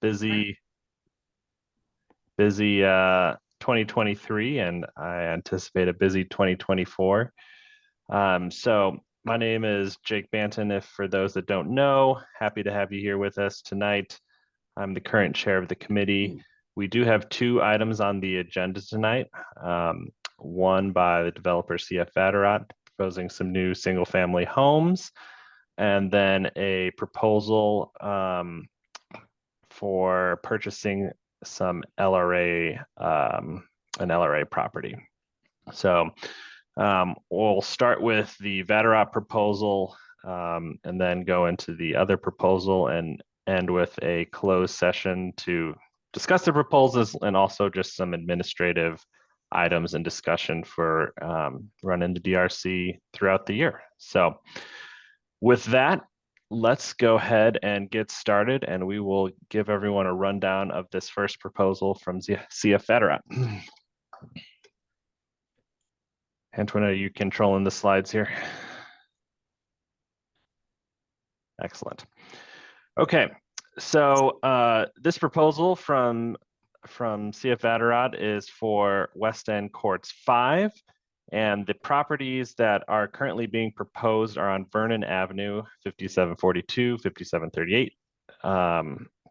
busy 2023, and I anticipate a busy 2024. So my name is Jake Banton. If for those that don't know, happy to have you here with us tonight. I'm the current chair of the committee. We do have two items on the agenda tonight. One by the developer CF Vatterott, proposing some new single-family homes, and then a proposal for purchasing some LRA, an LRA property. So we'll start with the Vatterott proposal, and then go into the other proposal and end with a closed session to discuss the proposals and also just some administrative items and discussion for run into DRC throughout the year. So with that, let's go ahead and get started, and we will give everyone a rundown of this first proposal from CF Vatterott. Antoine, are you controlling the slides here? Excellent. Okay, so this proposal from CF Vatterott is for West End Courts 5, and the properties that are currently being proposed are on Vernon Avenue, 5742, 5738,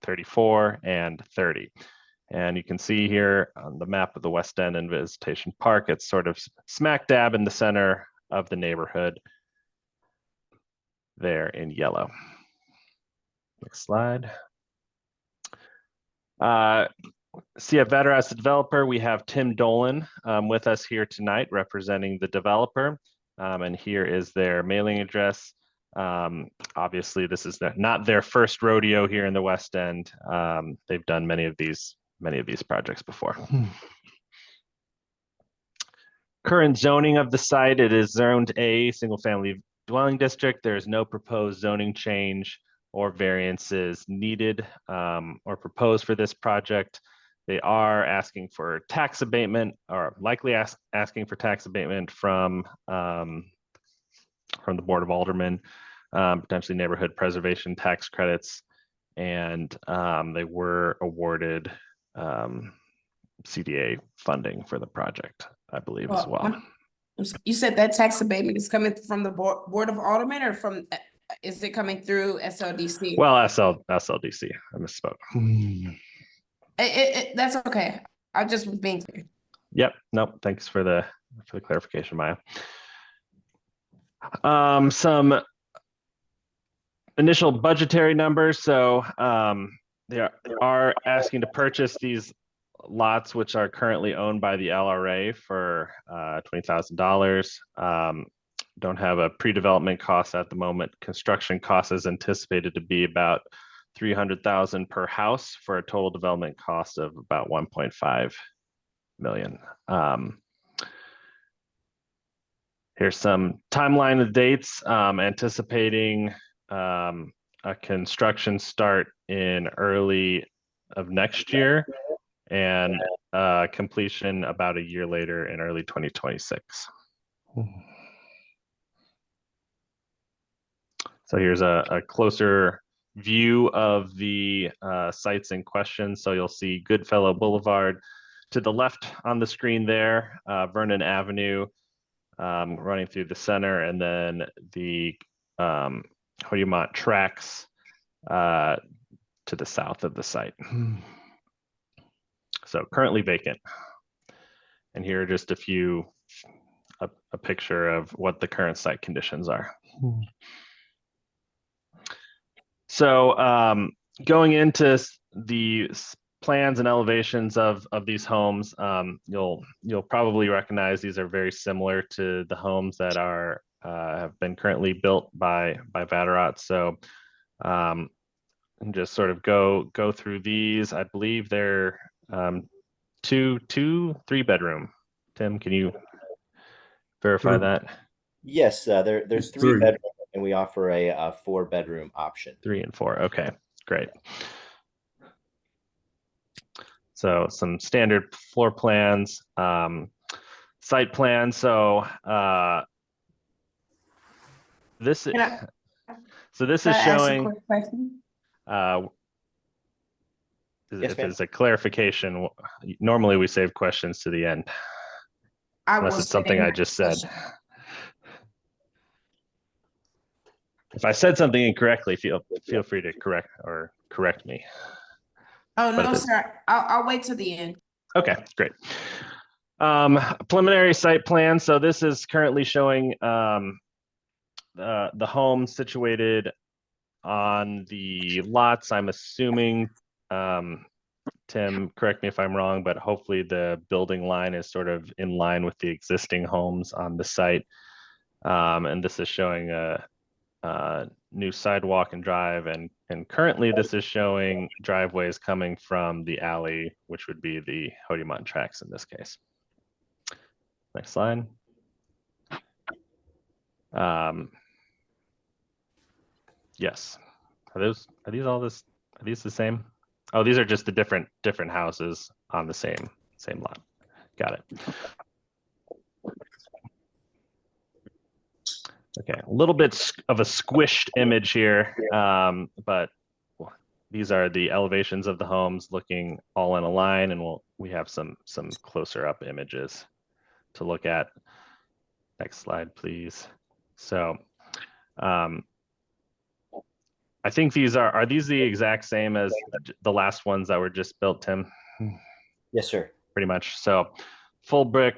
34, and 30. And you can see here on the map of the West End and Visitation Park, it's sort of smack dab in the center of the neighborhood there in yellow. Next slide. CF Vatterott as the developer, we have Tim Dolan with us here tonight representing the developer. And here is their mailing address. Obviously, this is not their first rodeo here in the West End. They've done many of these projects before. Current zoning of the site, it is zoned A, single family dwelling district. There is no proposed zoning change or variances needed or proposed for this project. They are asking for tax abatement, or likely asking for tax abatement from the Board of Aldermen, potentially neighborhood preservation tax credits, and they were awarded CDA funding for the project, I believe, as well. You said that tax abatement is coming from the Board of Aldermen, or from, is it coming through SLDC? Well, SLDC, I misspoke. That's okay. I just was being clear. Yep. Nope. Thanks for the clarification, Maya. Some initial budgetary numbers. So they are asking to purchase these lots, which are currently owned by the LRA, for $20,000. Don't have a pre-development cost at the moment. Construction cost is anticipated to be about $300,000 per house for a total development cost of about $1.5 million. Here's some timeline of dates. Anticipating a construction start in early of next year, and completion about a year later in early 2026. So here's a closer view of the sites in question. So you'll see Goodfellow Boulevard to the left on the screen there, Vernon Avenue running through the center, and then the Hoyamont tracks to the south of the site. So currently vacant. And here are just a picture of what the current site conditions are. So going into the plans and elevations of these homes, you'll probably recognize these are very similar to the homes that are have been currently built by Vatterott. So and just sort of go through these. I believe they're 3-bedroom. Tim, can you verify that? Yes, there's 3 bedrooms, and we offer a 4-bedroom option. 3 and 4. Okay, great. So some standard floor plans, site plan. So this is showing. Yes, if ma'am. it's a clarification, normally we save questions to the end, I unless will it's something say I just said. If I said something incorrectly, feel free to correct me. Oh, But no, if it's- sir. I'll wait till the end. Okay, great. Preliminary site plan. So this is currently showing the home situated on the lots. I'm assuming, Tim, correct me if I'm wrong, but hopefully the building line is sort of in line with the existing homes on the site. And this is showing a new sidewalk and drive, and currently this is showing driveways coming from the alley, which would be the Hodiamont tracks in this case. Next slide. Yes. Are these the same? Oh, these are just the different houses on the same lot. Got it. Okay, a little bit of a squished image here, but these are the elevations of the homes looking all in a line, and we have some closer up images to look at. Next slide, please. So, I think these are these the exact same as the last ones that were just built, Tim? Yes, sir. Pretty much. So, full brick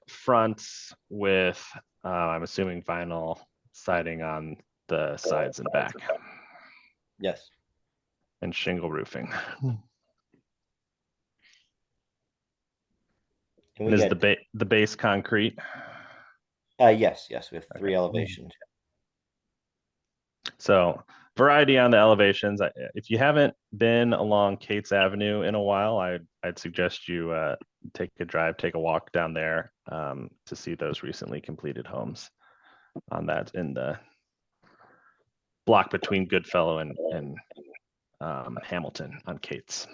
fronts with I'm assuming vinyl siding on the sides and back. Yes. And shingle roofing. And is the base concrete? Yes, we have 3 elevations. So variety on the elevations. If you haven't been along Cates Avenue in a while, I'd suggest you take a drive, take a walk down there to see those recently completed homes on that in the block between Goodfellow and Hamilton on Cates.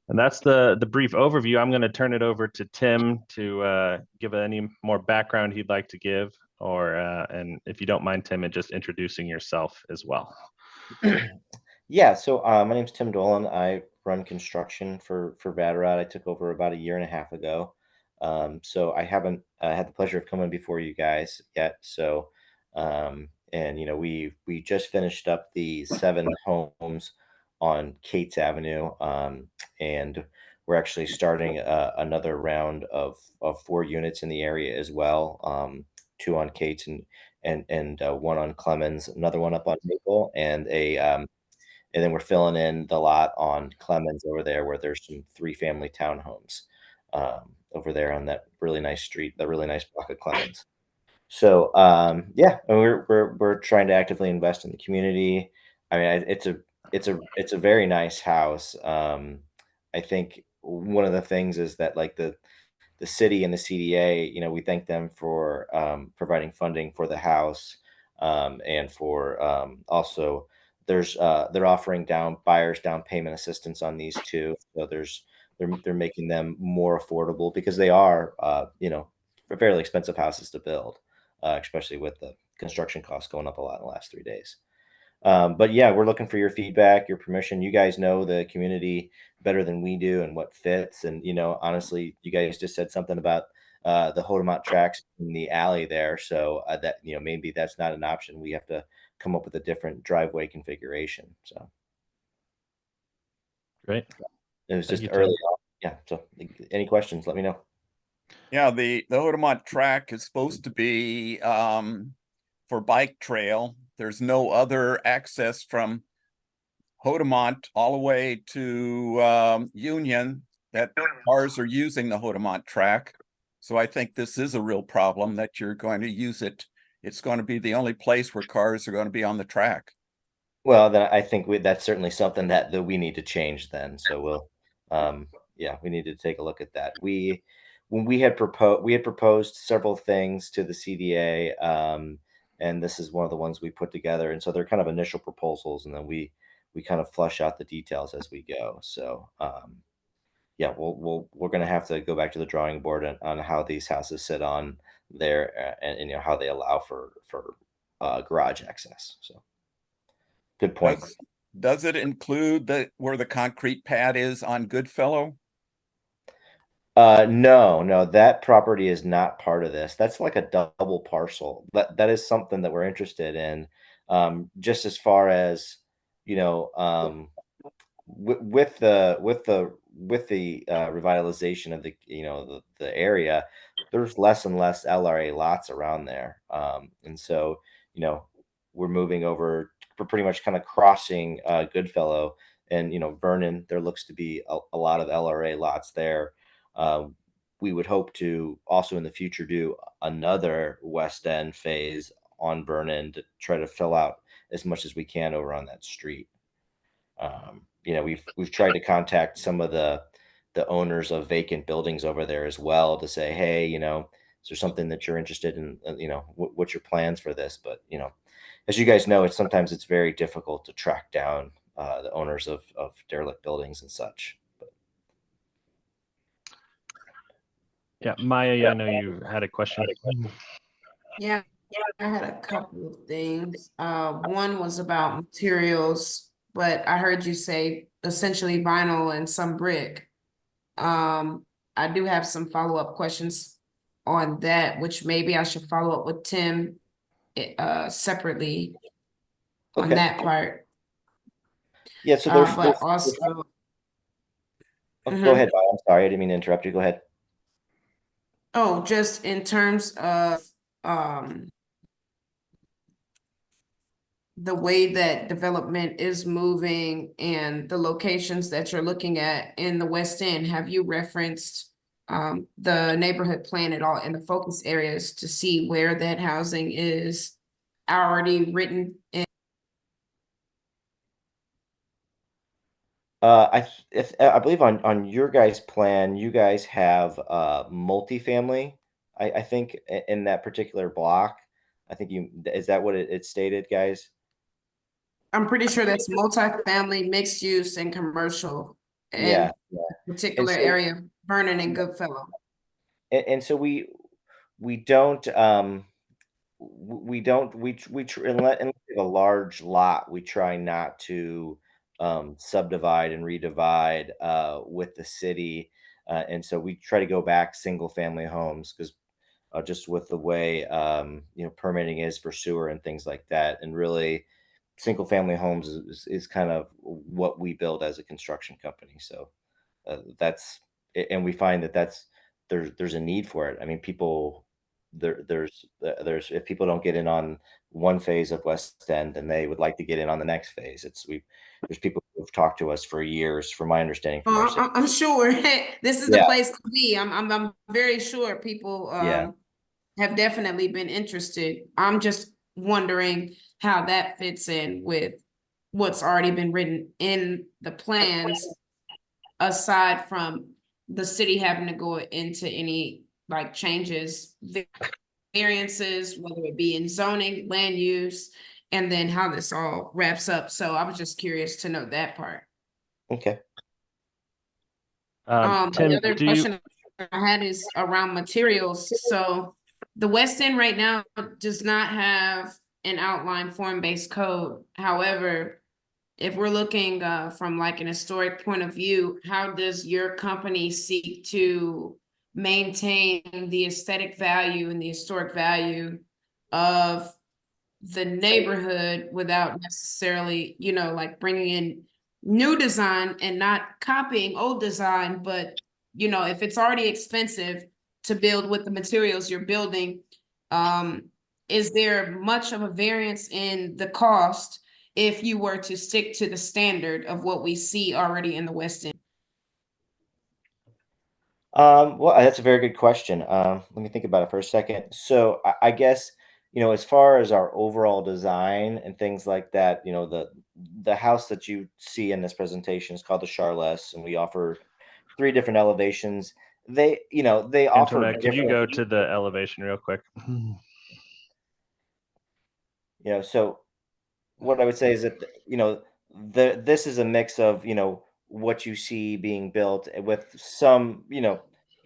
And that's the brief overview. I'm going to turn it over to Tim to give any more background he'd like to give, or and if you don't mind, Tim, and just introducing yourself as well. Yeah, so my name's Tim Dolan. I run construction for Vatterott. I took over about 1.5 years ago. So I haven't had the pleasure of coming before you guys yet. So and we just finished up the 7 homes on Cates Avenue, and we're actually starting another round of 4 units in the area as well. 2 on Cates and 1 on Clemens, another one up on Maple, and then we're filling in the lot on Clemens over there where there's some 3-family townhomes over there on that really nice street, that really nice block of Clemens. So yeah, and we're trying to actively invest in the community. I mean, it's a very nice house. I think one of the things is that like the city and the CDA, we thank them for providing funding for the house, and for also they're offering buyers down payment assistance on these too. So they're making them more affordable because they are fairly expensive houses to build, especially with the construction costs going up a lot in the last 3 days. But yeah, we're looking for your feedback, your permission. You guys know the community better than we do and what fits. And honestly, you guys just said something about the Hodiamont tracks in the alley there. So that maybe that's not an option. We have to come up with a different driveway configuration. So Great. it was Thank just you, early Tim. on. Yeah. So any questions? Let me know. Yeah, the Hodiamont track is supposed to be for bike trail. There's no other access from Hodiamont all the way to Union that cars are using the Hodiamont track. So I think this is a real problem that you're going to use it. It's going to be the only place where cars are going to be on the track. Well, then I think that's certainly something that we need to change then. So yeah, we need to take a look at that. When we had proposed several things to the CDA, and this is one of the ones we put together. And so they're kind of initial proposals, and then we kind of flush out the details as we go. So yeah, we're going to have to go back to the drawing board on how these houses sit on there, and how they allow for garage access. So good point. Does it include where the concrete pad is on Goodfellow? No, that property is not part of this. That's like a double parcel. That is something that we're interested in. Just as far as, with the revitalization of the area, there's less and less LRA lots around there. And so, we're moving over, we're pretty much kind of crossing Goodfellow and, Vernon. There looks to be a lot of LRA lots there. We would hope to also in the future do another West End phase on Vernon to try to fill out as much as we can over on that street. We've tried to contact some of the owners of vacant buildings over there as well to say, hey, is there something that you're interested in? What's your plans for this? But as you guys know, sometimes it's very difficult to track down the owners of derelict buildings and such. Yeah, Maya, I know you had a question. Yeah, I had a couple of things. One was about materials, but I heard you say essentially vinyl and some brick. I do have some follow-up questions on that, which maybe I should follow up with Tim separately on Okay. that part. Yeah, so But also, go ahead, Bob. I'm sorry, I didn't mean to interrupt you. Go ahead. oh, just in terms of the way that development is moving and the locations that you're looking at in the West End, have you referenced the neighborhood plan at all in the focus areas to see where that housing is already written in? I believe on your guys' plan, you guys have multifamily. I think in that particular block. I think is that what it stated, guys? I'm pretty sure that's multifamily, mixed use, and commercial in Yeah. particular area, Vernon and Goodfellow. And so we don't unless we have a large lot, we try not to subdivide and redivide with the city, and so we try to go back single family homes because just with the way permitting is for sewer and things like that, and really single family homes is kind of what we build as a construction company. So and we find that there's a need for it. I mean, people there's if people don't get in on one phase of West End, then they would like to get in on the next phase. There's people who've talked to us for years, from my understanding. From our city. I'm sure this is the place to be. I'm very sure people have definitely been interested. I'm just wondering how that fits in with what's already been written in the plans, aside from the city having to go into any like changes, variances, whether it be in zoning, land use, and then how this all wraps up. So I was just curious to know that part. Okay. Tim, The other question I had is around materials. So the West End right now does not have an outline form-based code. However, if we're looking from like an historic point of view, how does your company seek to maintain the aesthetic value and the historic value of the neighborhood without necessarily, like bringing in new design and not copying old design, but if it's already expensive to build with the materials you're building, is there much of a variance in the cost if you were to stick to the standard of what we see already in the West End? Well, that's a very good question. Let me think about it for a second. So I guess, as far as our overall design and things like that, the house that you see in this presentation is called the Charles, and we offer 3 different elevations. They offer Antoinette, could you go to the elevation real quick? So what I would say is that, this is a mix of, what you see being built with some,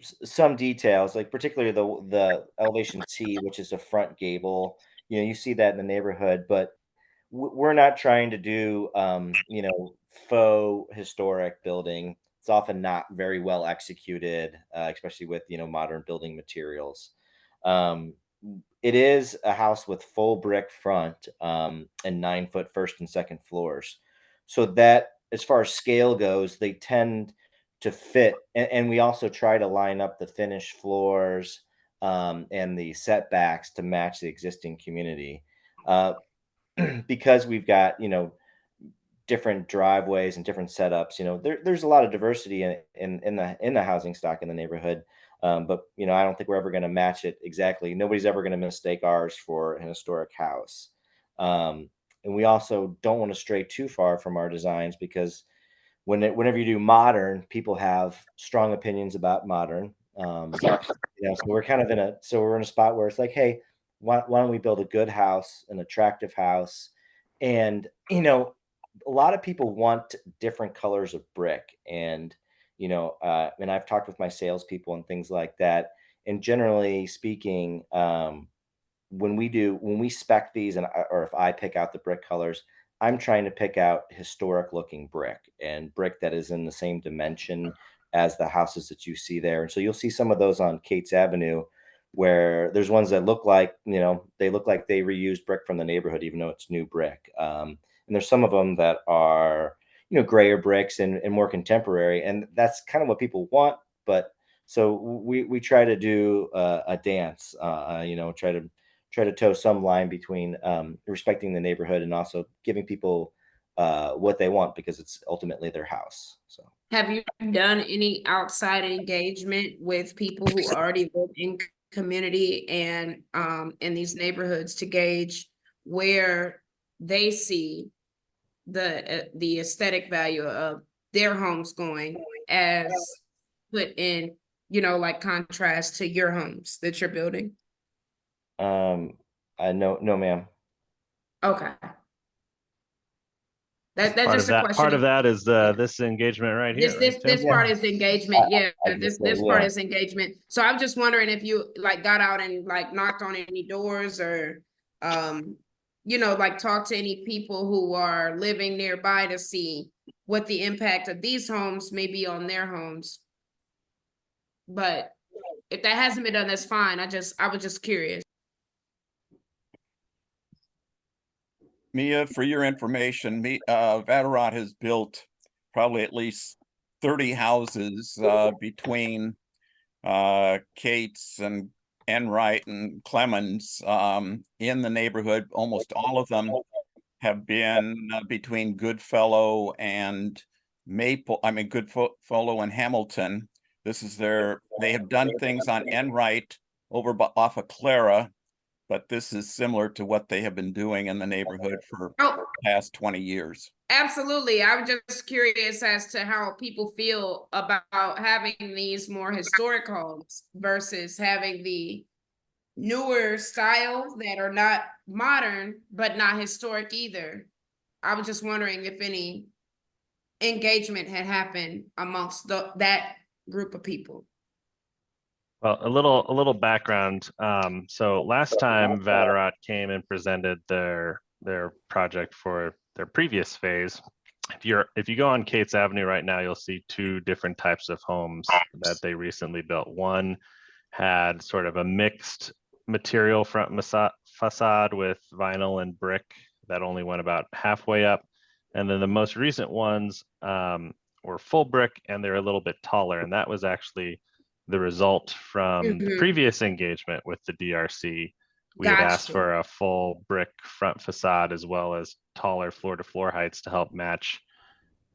some details, like particularly the elevation T, which is a front gable. You know, you see that in the neighborhood, but we're not trying to do faux historic building. It's often not very well executed, especially with modern building materials. Um, it is a house with full brick front and 9 foot first and second floors, so that as far as scale goes, they tend to fit. And we also try to line up the finished floors and the setbacks to match the existing community. Uh, because we've got different driveways and different setups. There's a lot of diversity in the housing stock in the neighborhood. But I don't think we're ever going to match it exactly. Nobody's ever going to mistake ours for an historic house. And we also don't want to stray too far from our designs, because whenever you do modern, people have strong opinions about modern. So we're kind of we're in a spot where it's like, hey, why don't we build a good house, an attractive house? And a lot of people want different colors of brick, and I've talked with my salespeople and things like that. And generally speaking, when we spec these, or if I pick out the brick colors, I'm trying to pick out historic looking brick, and brick that is in the same dimension as the houses that you see there. And so you'll see some of those on Cates Avenue, where there's ones that look like they reused brick from the neighborhood, even though it's new brick. And there's some of them that are grayer bricks and more contemporary, and that's kind of what people want. But so we try to do a dance, try to toe some line between respecting the neighborhood and also giving people what they want, because it's ultimately their house. So, have you done any outside engagement with people who already live in community and in these neighborhoods to gauge where they see the aesthetic value of their homes going, as put in like contrast to your homes that you're building? I no, ma'am. Okay. That's Part just of a that, question. part of that is this engagement right here. This right, Tim? part is engagement. Yeah, this part Yeah. is engagement. So I'm just wondering if you like got out and like knocked on any doors, or like talk to any people who are living nearby to see what the impact of these homes may be on their homes. But if that hasn't been done, that's fine. I was just curious. Mia, for your information, Vatterott has built probably at least 30 houses between Cates and Enright and Clemens in the neighborhood. Almost all of them have been between Goodfellow and Goodfellow and Hamilton. They have done things on Enright off of Clara, but this is similar to what they have been doing in the neighborhood for the past 20 years. Absolutely. I'm just curious as to how people feel about having these more historic homes versus having the newer styles that are not modern, but not historic either. I was just wondering if any engagement had happened amongst that group of people. Well, a little background. So last time Vatterott came and presented their project for their previous phase, if you go on Cates Avenue right now, you'll see two different types of homes that they recently built. One had sort of a mixed material front facade with vinyl and brick that only went about halfway up, and then the most recent ones were full brick, and they're a little bit taller, and that was actually the result from the previous engagement with the DRC. We had asked for a full brick front facade as well as taller floor-to-floor heights to help match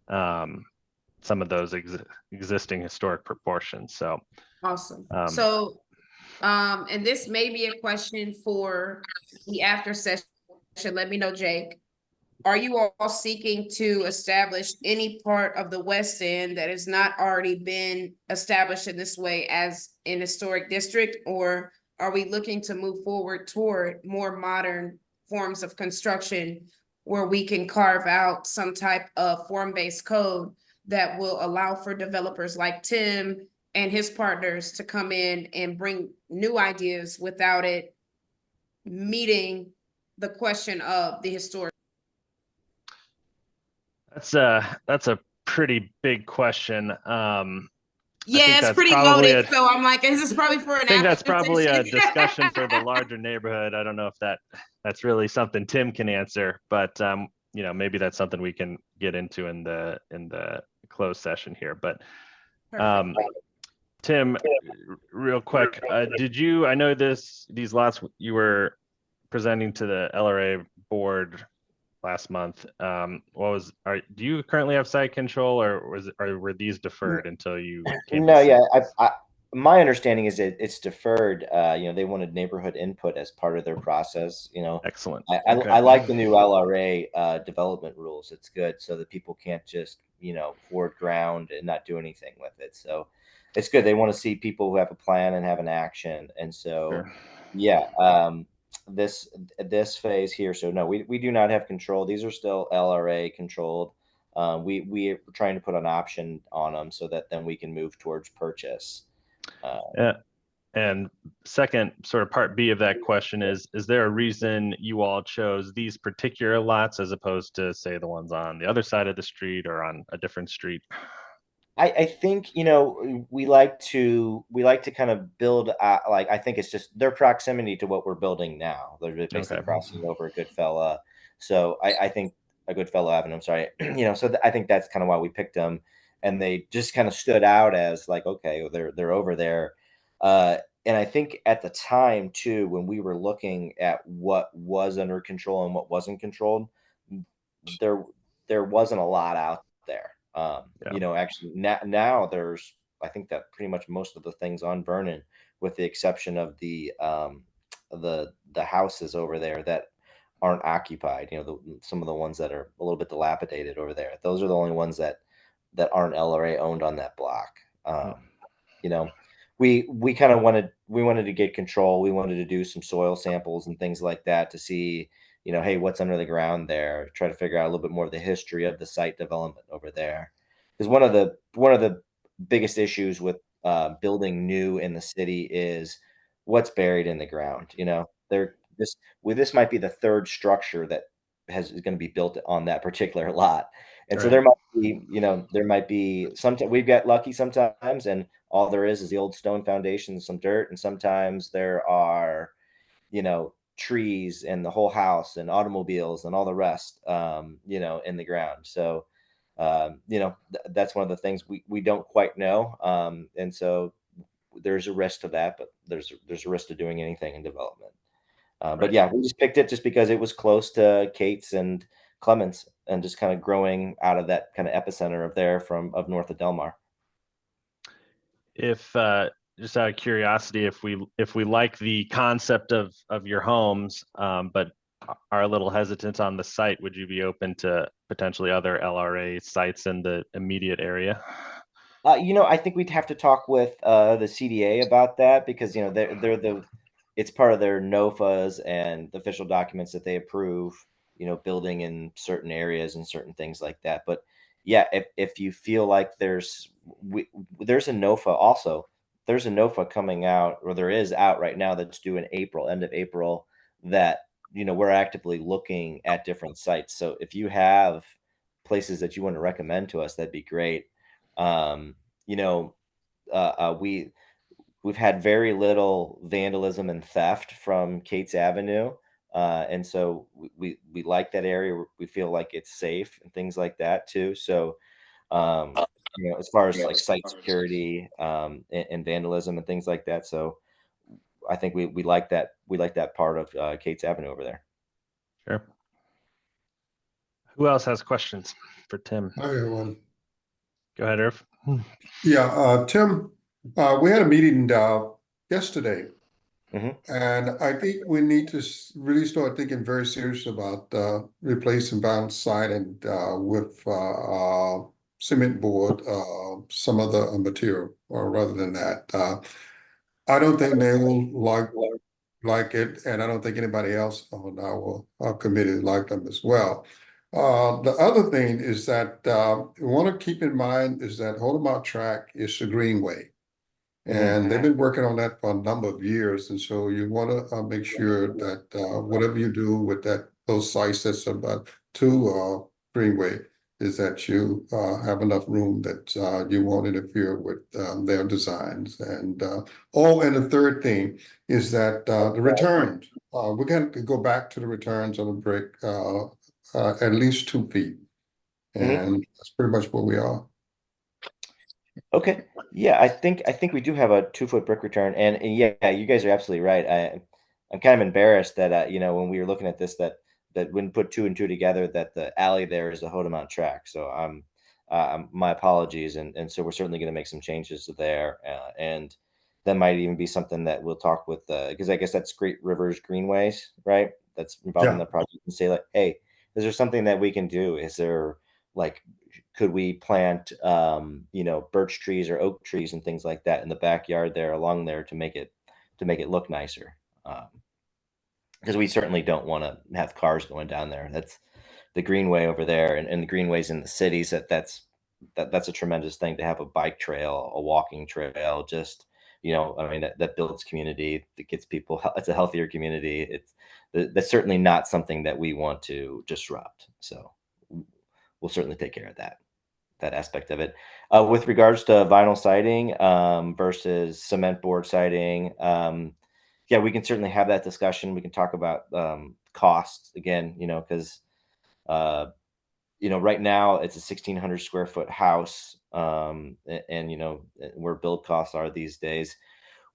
some of those existing historic proportions. So awesome. And this may be a question for the after session. Let me know, Jake. Are you all seeking to establish any part of the West End that has not already been established in this way as an historic district, or are we looking to move forward toward more modern forms of construction where we can carve out some type of form-based code that will allow for developers like Tim and his partners to come in and bring new ideas without it meeting the question of the historic. That's a pretty big question. I think Yeah, it's that's pretty probably loaded. So I'm like, this is probably for an I think that's after probably a session. discussion for the larger neighborhood. I don't know if that's really something Tim can answer, but you know, maybe that's something we can get into in the closed session here. But Perfect. Tim, real quick, I know these lots you were presenting to the LRA board last month. Do you currently have site control, or were these deferred until you came No, to see? yeah, my understanding is that it's deferred. You know, they wanted neighborhood input as part of their process. You know, Excellent. I Okay. like the new LRA development rules. It's good so that people can't just, you know, hoard ground and not do anything with it. So it's good. They want to see people who have a plan and have an action. And so, Sure. yeah, this phase here. So no, we do not have control. These are still LRA controlled. We're trying to put an option on them so that then we can move towards purchase. Yeah. And second, sort of part B of that question is there a reason you all chose these particular lots as opposed to, say, the ones on the other side of the street or on a different street? I think, you know, we like to kind of build like, I think it's just their proximity to what we're building now. They're just basically Okay. crossing over a Goodfella. So I think a Goodfellow Avenue, I'm sorry, you know, so I think that's kind of why we picked them, and they just kind of stood out as like, okay, well, they're over there. And I think at the time too, when we were looking at what was under control and what wasn't controlled, there there wasn't a lot out there. Yeah. You know, actually now there's, I think that pretty much most of the things on Vernon, with the exception of the houses over there that aren't occupied. You know, some of the ones that are a little bit dilapidated over there. Those are the only ones that aren't LRA owned on that block. You know, we kind of wanted to get control. We wanted to do some soil samples and things like that to see, you know, hey, what's under the ground there. Try to figure out a little bit more of the history of the site development over there. Because one of the biggest issues with building new in the city is what's buried in the ground. You know, this might be the third structure that is going to be built on that particular lot. And so Right. there might be, you know, sometimes we've got lucky sometimes, and all there is the old stone foundation and some dirt. And sometimes there are, you know, trees and the whole house and automobiles and all the rest, you know, in the ground. So, you know, that's one of the things we don't quite know. And so there's a risk to that, but there's a risk to doing anything in development. But Right. yeah, we just picked it just because it was close to Kate's and Clements, and just kind of growing out of that kind of epicenter of north of Delmar. If just out of curiosity, if we like the concept of your homes, but are a little hesitant on the site, would you be open to potentially other LRA sites in the immediate area? You know, I think we'd have to talk with the CDA about that, because, you know, it's part of their NOFAs and the official documents that they approve, you know, building in certain areas and certain things like that. But yeah, if you feel like there's a NOFA also, there's a NOFA coming out, or there is out right now, that's due in April, end of April, that, you know, we're actively looking at different sites. So if you have places that you want to recommend to us, that'd be great. You know, we've had very little vandalism and theft from Kate's Avenue, and so we like that area. We feel like it's safe and things like that too. So, you know, as far as like site security, and vandalism and things like that. So, I think we like that. We like that part of Kate's Avenue over there. Sure. Who else has questions for Tim? I have one. Go ahead, Irv. Yeah, Tim, we had a meeting yesterday, Mhm. and I think we need to really start thinking very serious about replacing vinyl siding with cement board, some other material, or rather than that. I don't think they will like it, and I don't think anybody else on our committee like them as well. The other thing is that we want to keep in mind is that Holdemont Track is the greenway. And they've been working on that for a number of years. And so you want to make sure that whatever you do with those sites that's about to Greenway is that you have enough room that you won't interfere with their designs. And and the third thing is that the returns. We're going to go back to the returns on the brick at least 2 feet. And that's pretty much where we are. Okay. Yeah, I think we do have a 2-foot brick return, and yeah, you guys are absolutely right. I'm kind of embarrassed that when we were looking at this, that when put 2 and 2 together, that the alley there is a Hodemont track. So my apologies, and so we're certainly going to make some changes there, and that might even be something that we'll talk with because I guess that's Great Rivers Greenways, right? That's involved in the project, and say like, hey, is there something that we can do? Is there like could we plant birch trees or oak trees and things like that in the backyard there along there to make it look nicer, because we certainly don't want to have cars going down there. That's the greenway over there, and the greenways in the cities, that's a tremendous thing to have a bike trail, a walking trail. Just I mean, that builds community, that gets people, it's a healthier community. That's certainly not something that we want to disrupt, so we'll certainly take care of that aspect of it. With regards to vinyl siding versus cement board siding, yeah, we can certainly have that discussion. We can talk about costs again, because right now it's a 1,600 square foot house, and where build costs are these days.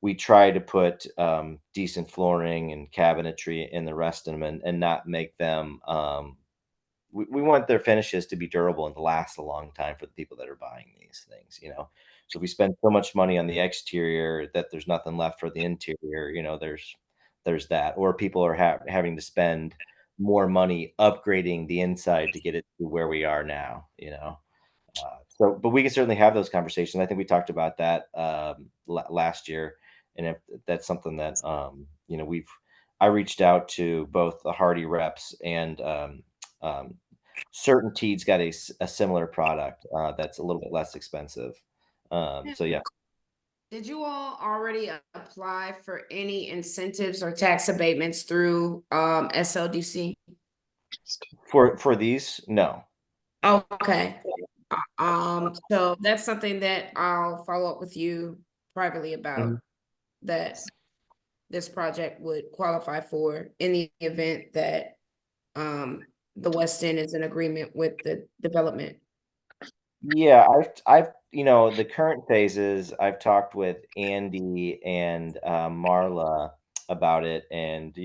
We try to put decent flooring and cabinetry in the rest of them, and not make them we want their finishes to be durable and to last a long time for the people that are buying these things. So we spend so much money on the exterior that there's nothing left for the interior. There's that, or people are having to spend more money upgrading the inside to get it to where we are now. But we can certainly have those conversations. I think we talked about that last year, and if that's something that I reached out to both the Hardy reps and Certainty's got a similar product that's a little bit less expensive. So yeah. Did you all already apply for any incentives or tax abatements through SLDC? For these, no. Okay. So that's something that I'll follow up with you privately about, that this project would qualify for in the event that the West End is in agreement with the development. Yeah, I've the current phases, I've talked with Andy and Marla about it, and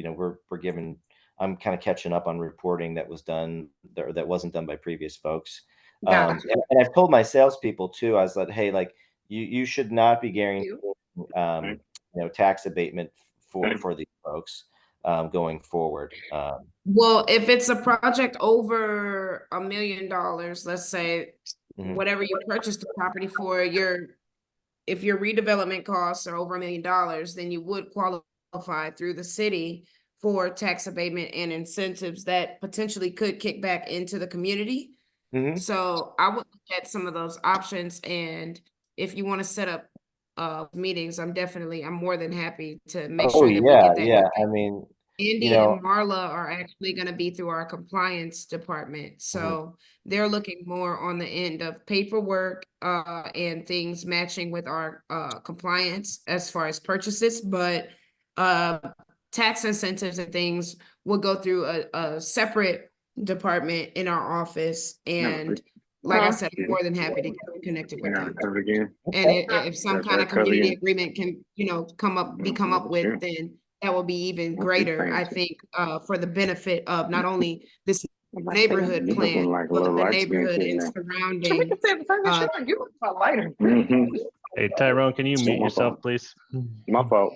I'm kind of catching up on reporting that was done that wasn't done by previous folks. Gotcha. And I've told my salespeople too. I was like, hey, like you should not be guaranteeing tax abatement for these folks going forward. Well, if it's a project over $1 million, let's say, whatever you purchased the property for, if your redevelopment costs are over $1 million, then you would qualify through the city for tax abatement and incentives that potentially could kick back into the community. So I would look at some of those options, and if you want to set up meetings, I'm more than happy to make sure that we get that. Yeah. I mean, Andy and Marla are actually going to be through our compliance department. So they're looking more on the end of paperwork and things matching with our compliance as far as purchases, but tax incentives and things will go through a separate department in our office. And like I said, I'm more than happy to get connected with them. And if some kind of community agreement can, come up with, then that will be even greater, I think, for the benefit of not only this neighborhood plan, but the neighborhood and surrounding. Hey, Tyrone, can you mute yourself, please? My fault.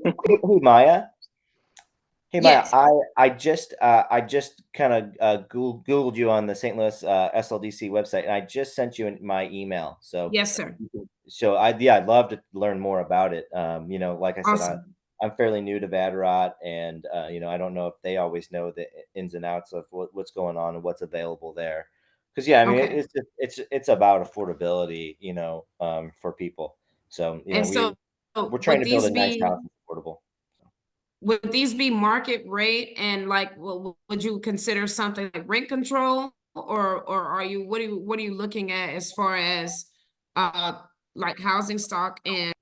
Hey, Maya. Hey, Yes. Maya, I just kind of Googled you on the St. Louis SLDC website, and I just sent you my email. So Yes, sir. So I'd love to learn more about it. Like I said, Awesome. I'm fairly new to Vaderot, and I don't know if they always know the ins and outs of what's going on and what's available there. Because I mean, Okay. it's about affordability, for people. So, And so we're trying would to build these a nice be, house that's affordable. would these be market rate, and like, would you consider something like rent control, or are you, what are you looking at as far as like housing stock and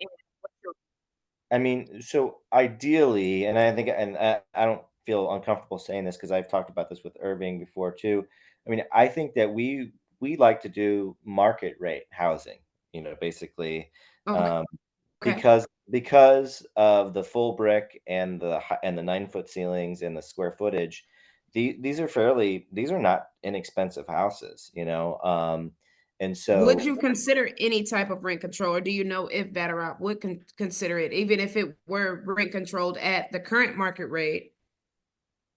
I mean, so ideally, and I think, and I don't feel uncomfortable saying this because I've talked about this with Irving before too. I mean, I think that we like to do market rate housing, basically, okay. um, Okay. because of the full brick and the 9-foot ceilings and the square footage. These are not inexpensive houses, and so. Would you consider any type of rent control, or do you know if Vatterott would consider it, even if it were rent controlled at the current market rate?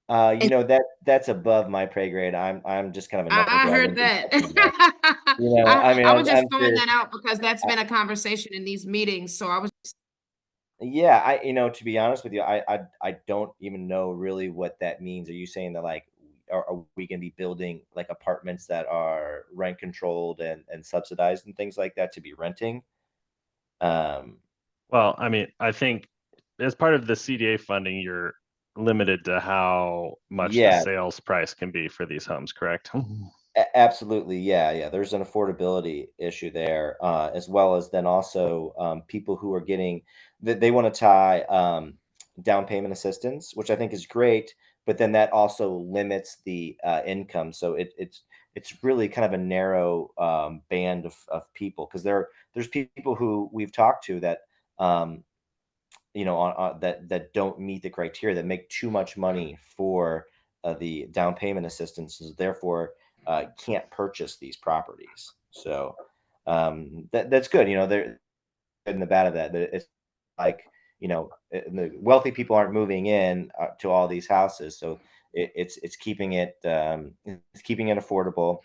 That's above my pay grade. I'm just kind of a knuckle I dragger. heard that. I mean, I was just I'm throwing sure. that out because that's been a conversation in these meetings. So I was Yeah, to be honest with you, I don't even know really what that means. Are you saying that, like, are we gonna be building like apartments that are rent controlled and subsidized and things like that to be renting? Um, Well, I mean, I think as part of the CDA funding, you're limited to how much the yeah, sales price can be for these homes, correct? Absolutely, yeah. There's an affordability issue there, as well as then also people who are getting that they want to tie down payment assistance, which I think is great, but then that also limits the income. So it's really kind of a narrow band of people, because there's people who we've talked to that that don't meet the criteria, that make too much money for the down payment assistance, so therefore can't purchase these properties. So that's good. They're good and the bad of that. That it's like, the wealthy people aren't moving in to all these houses, so it's keeping it affordable.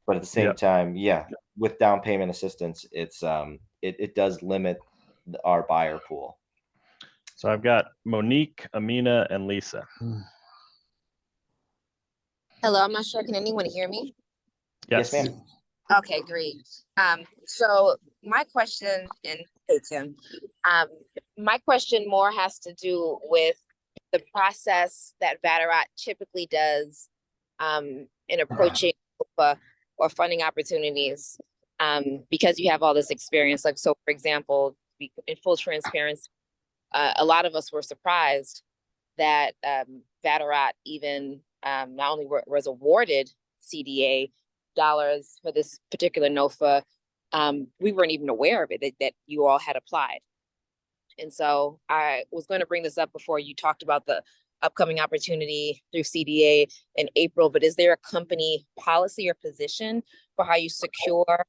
But at the Yeah. same time, yeah, with down payment assistance, it does limit our buyer pool. So I've got Monique, Amina, and Lisa. Hello, I'm not sure. Can anyone hear me? Yes, Yes. ma'am. Okay, great. So my question, and hey Tim, my question more has to do with the process that Vatterott typically does in approaching or funding opportunities, because you have all this experience. Like, so for example, in full transparency, a lot of us were surprised that Vatterott even not only was awarded CDA dollars for this particular NOFA, we weren't even aware of it, that you all had applied. And so I was going to bring this up before you talked about the upcoming opportunity through CDA in April, but is there a company policy or position for how you secure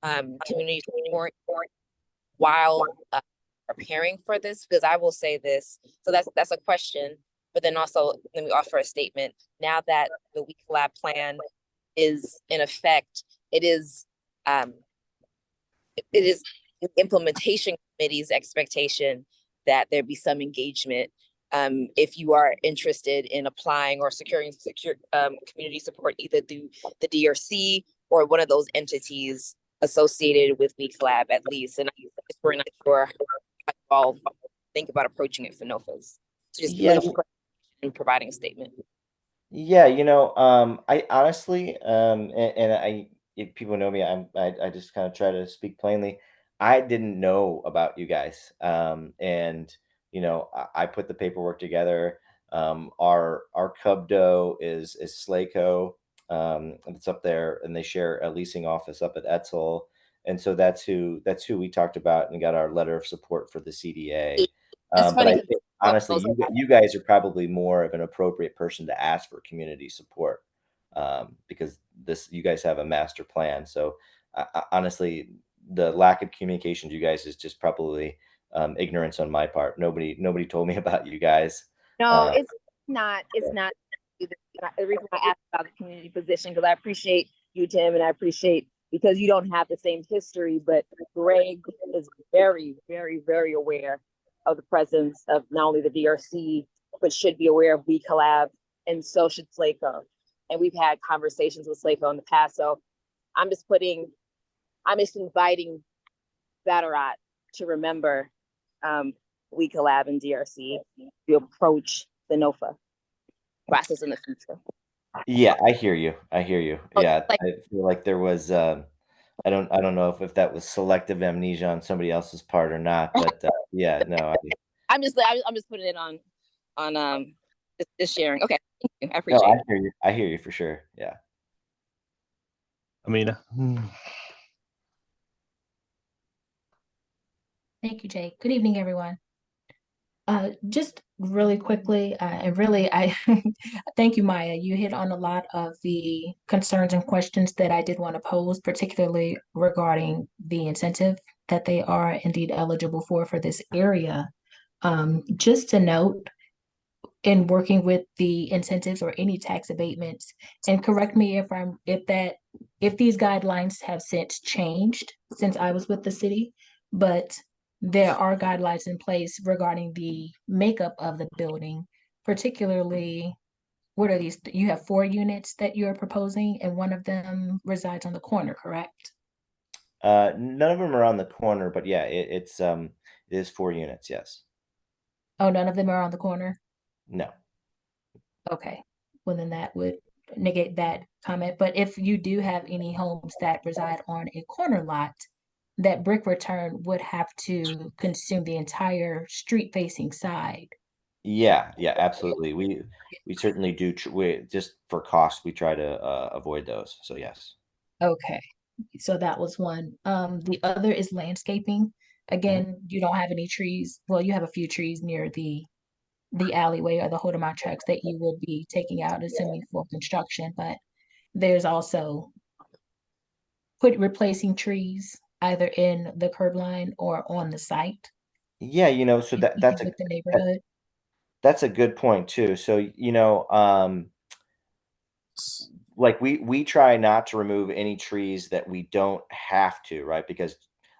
community support while preparing for this? Because I will say this, so that's a question, but then also let me offer a statement. Now that the We Collab plan is in effect, it is the implementation committee's expectation that there be some engagement if you are interested in applying or securing community support, either through the DRC or one of those entities associated with We Collab, at least. And we're not sure how you all think about approaching it for NOFAs. So just Yeah, and providing a statement. yeah. I honestly, and if people know me, I just kind of try to speak plainly. I didn't know about you guys, and I put the paperwork together. Our Cubdo is Slaco, and it's up there, and they share a leasing office up at Etzel, and so that's who we talked about and got our letter of support for the CDA. It's But I funny. think honestly, you guys are probably more of an appropriate person to ask for community support, because you guys have a master plan. So honestly, the lack of communication to you guys is just probably ignorance on my part. Nobody told me about you guys. No, it's not. It's not. The reason I asked about the community position, because I appreciate you, Tim, and I appreciate because you don't have the same history, but Greg is very, very, very aware of the presence of not only the DRC, but should be aware of We Collab, and so should Slaco. And we've had conversations with Slaco in the past. So I'm just inviting Battarat to remember We Collab and DRC to approach the NOFA process in the future. Yeah, I hear you. I hear you. Oh, Yeah, like- I feel like there was I don't know if that was selective amnesia on somebody else's part or not, but yeah, no, I'm just putting it on just sharing. Okay, thank you. I no, appreciate I it. hear you. I hear you for sure. Yeah. Amina. Thank you, Jake. Good evening, everyone. Just really quickly, and really, I thank you, Maya. You hit on a lot of the concerns and questions that I did want to pose, particularly regarding the incentive that they are indeed eligible for this area. Just to note, in working with the incentives or any tax abatements, and correct me if these guidelines have since changed since I was with the city, but there are guidelines in place regarding the makeup of the building, particularly what are these? You have 4 units that you're proposing, and one of them resides on the corner, correct? None of them are on the corner, but yeah, it is 4 units. Yes. Oh, none of them are on the corner? No. Okay, well then that would negate that comment. But if you do have any homes that reside on a corner lot, that brick return would have to consume the entire street facing side. Yeah, yeah, absolutely. We certainly do. We just for cost, we try to avoid those. So yes. Okay, so that was one. The other is landscaping. Again, you don't have any trees. Well, you have a few trees near the alleyway or the Hodemont tracks that you would be taking out, assuming for construction, but there's also replacing trees either in the curb line or on the site Yeah, so in that keeping with the neighborhood. that's a good point too. So, like we try not to remove any trees that we don't have to, right? Because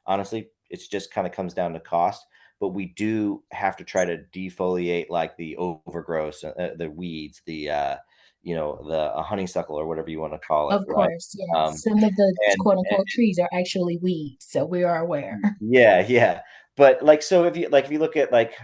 honestly, it's just kind of comes down to cost. But we do have to try to defoliate like the overgrowth, the weeds, the honeysuckle or whatever you want to call it, Of right? course, yes. Some of the And quote unquote trees are actually weeds, so we are aware. yeah, yeah. But like, so if you look at like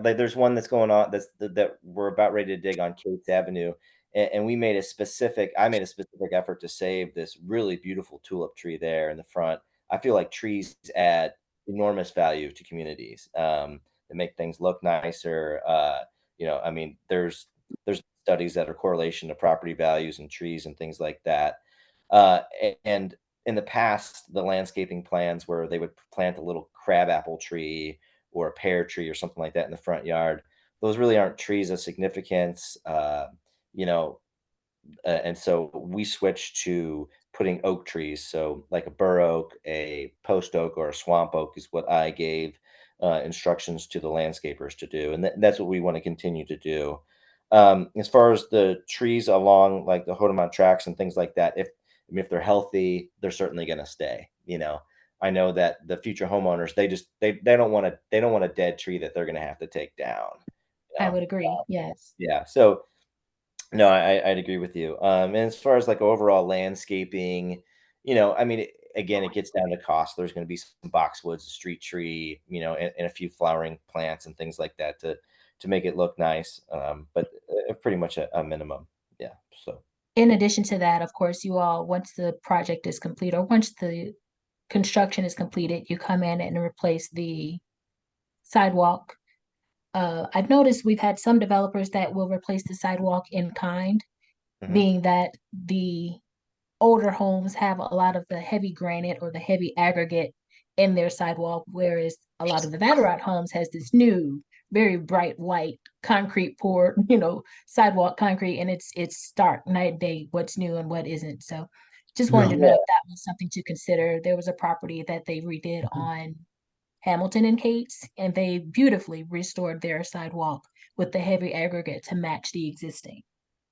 there's one that's going on that we're about ready to dig on Cates Avenue, and I made a specific effort to save this really beautiful tulip tree there in the front. I feel like trees add enormous value to communities. They make things look nicer. I mean, there's studies that are correlation to property values and trees and things like that. And in the past, the landscaping plans where they would plant a little crabapple tree or a pear tree or something like that in the front yard. Those really aren't trees of significance, you know, and so we switched to putting oak trees. So like a bur oak, a post oak, or a swamp oak is what I gave instructions to the landscapers to do, and that's what we want to continue to do. As far as the trees along like the Hodemont tracks and things like that, if they're healthy, they're certainly going to stay. I know that the future homeowners they don't want a dead tree that they're going to have to take down. I would agree, yes. Yeah. So no, I'd agree with you. And as far as like overall landscaping, I mean, again, it gets down to cost. There's going to be some boxwoods, a street tree, and a few flowering plants and things like that to make it look nice. But pretty much a minimum. Yeah. So. In addition to that, of course, you all, once the project is complete or once the construction is completed, you come in and replace the sidewalk. I've noticed we've had some developers that will replace the sidewalk in kind, Mhm. being that the older homes have a lot of the heavy granite or the heavy aggregate in their sidewalk, whereas a lot of the Vatterott homes has this new, very bright white concrete poured, sidewalk concrete, and it's stark night and day what's new and what isn't. So just wanted to know if that was something to consider. There was a property that they redid on Hamilton and Cates, and they beautifully restored their sidewalk with the heavy aggregate to match the existing.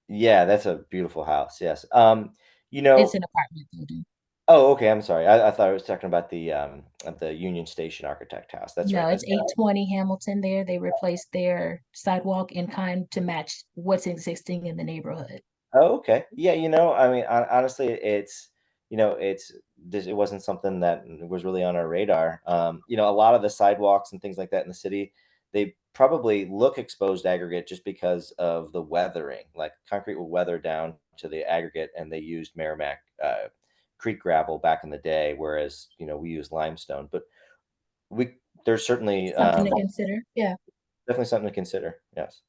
Yeah, that's a beautiful house. Yes. It's an apartment building. Oh, okay. I'm sorry. I thought I was talking about the Union Station Architect house. That's right. No, it's 820 Hamilton there. They replaced their sidewalk in kind to match what's existing in the neighborhood. Oh, okay. Yeah, I mean, honestly, it wasn't something that was really on our radar. A lot of the sidewalks and things like that in the city, they probably look exposed aggregate just because of the weathering. Like concrete will weather down to the aggregate, and they used Merrimack Creek gravel back in the day, whereas we use limestone. But there's certainly Something to consider. Yeah. definitely something to consider. Yes.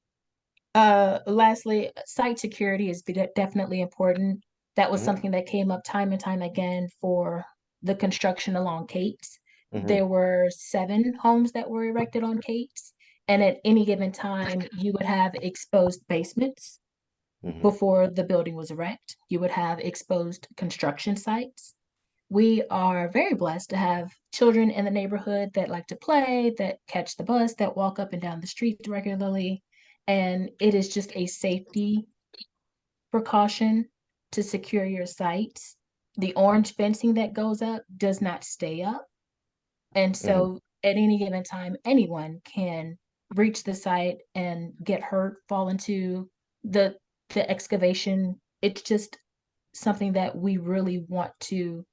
Lastly, site security is definitely important. That was Mhm. something that came up time and time again for the construction along Cates. Mhm. There were 7 homes that were erected on Cates, and at any given time, you would have exposed basements Mhm. before the building was erect. You would have exposed construction sites. We are very blessed to have children in the neighborhood that like to play, that catch the bus, that walk up and down the street regularly. And it is just a safety precaution to secure your sites. The orange fencing that goes up does not stay up. And so at any given time, anyone can reach the site and get hurt, fall into the excavation. It's just something that we really want to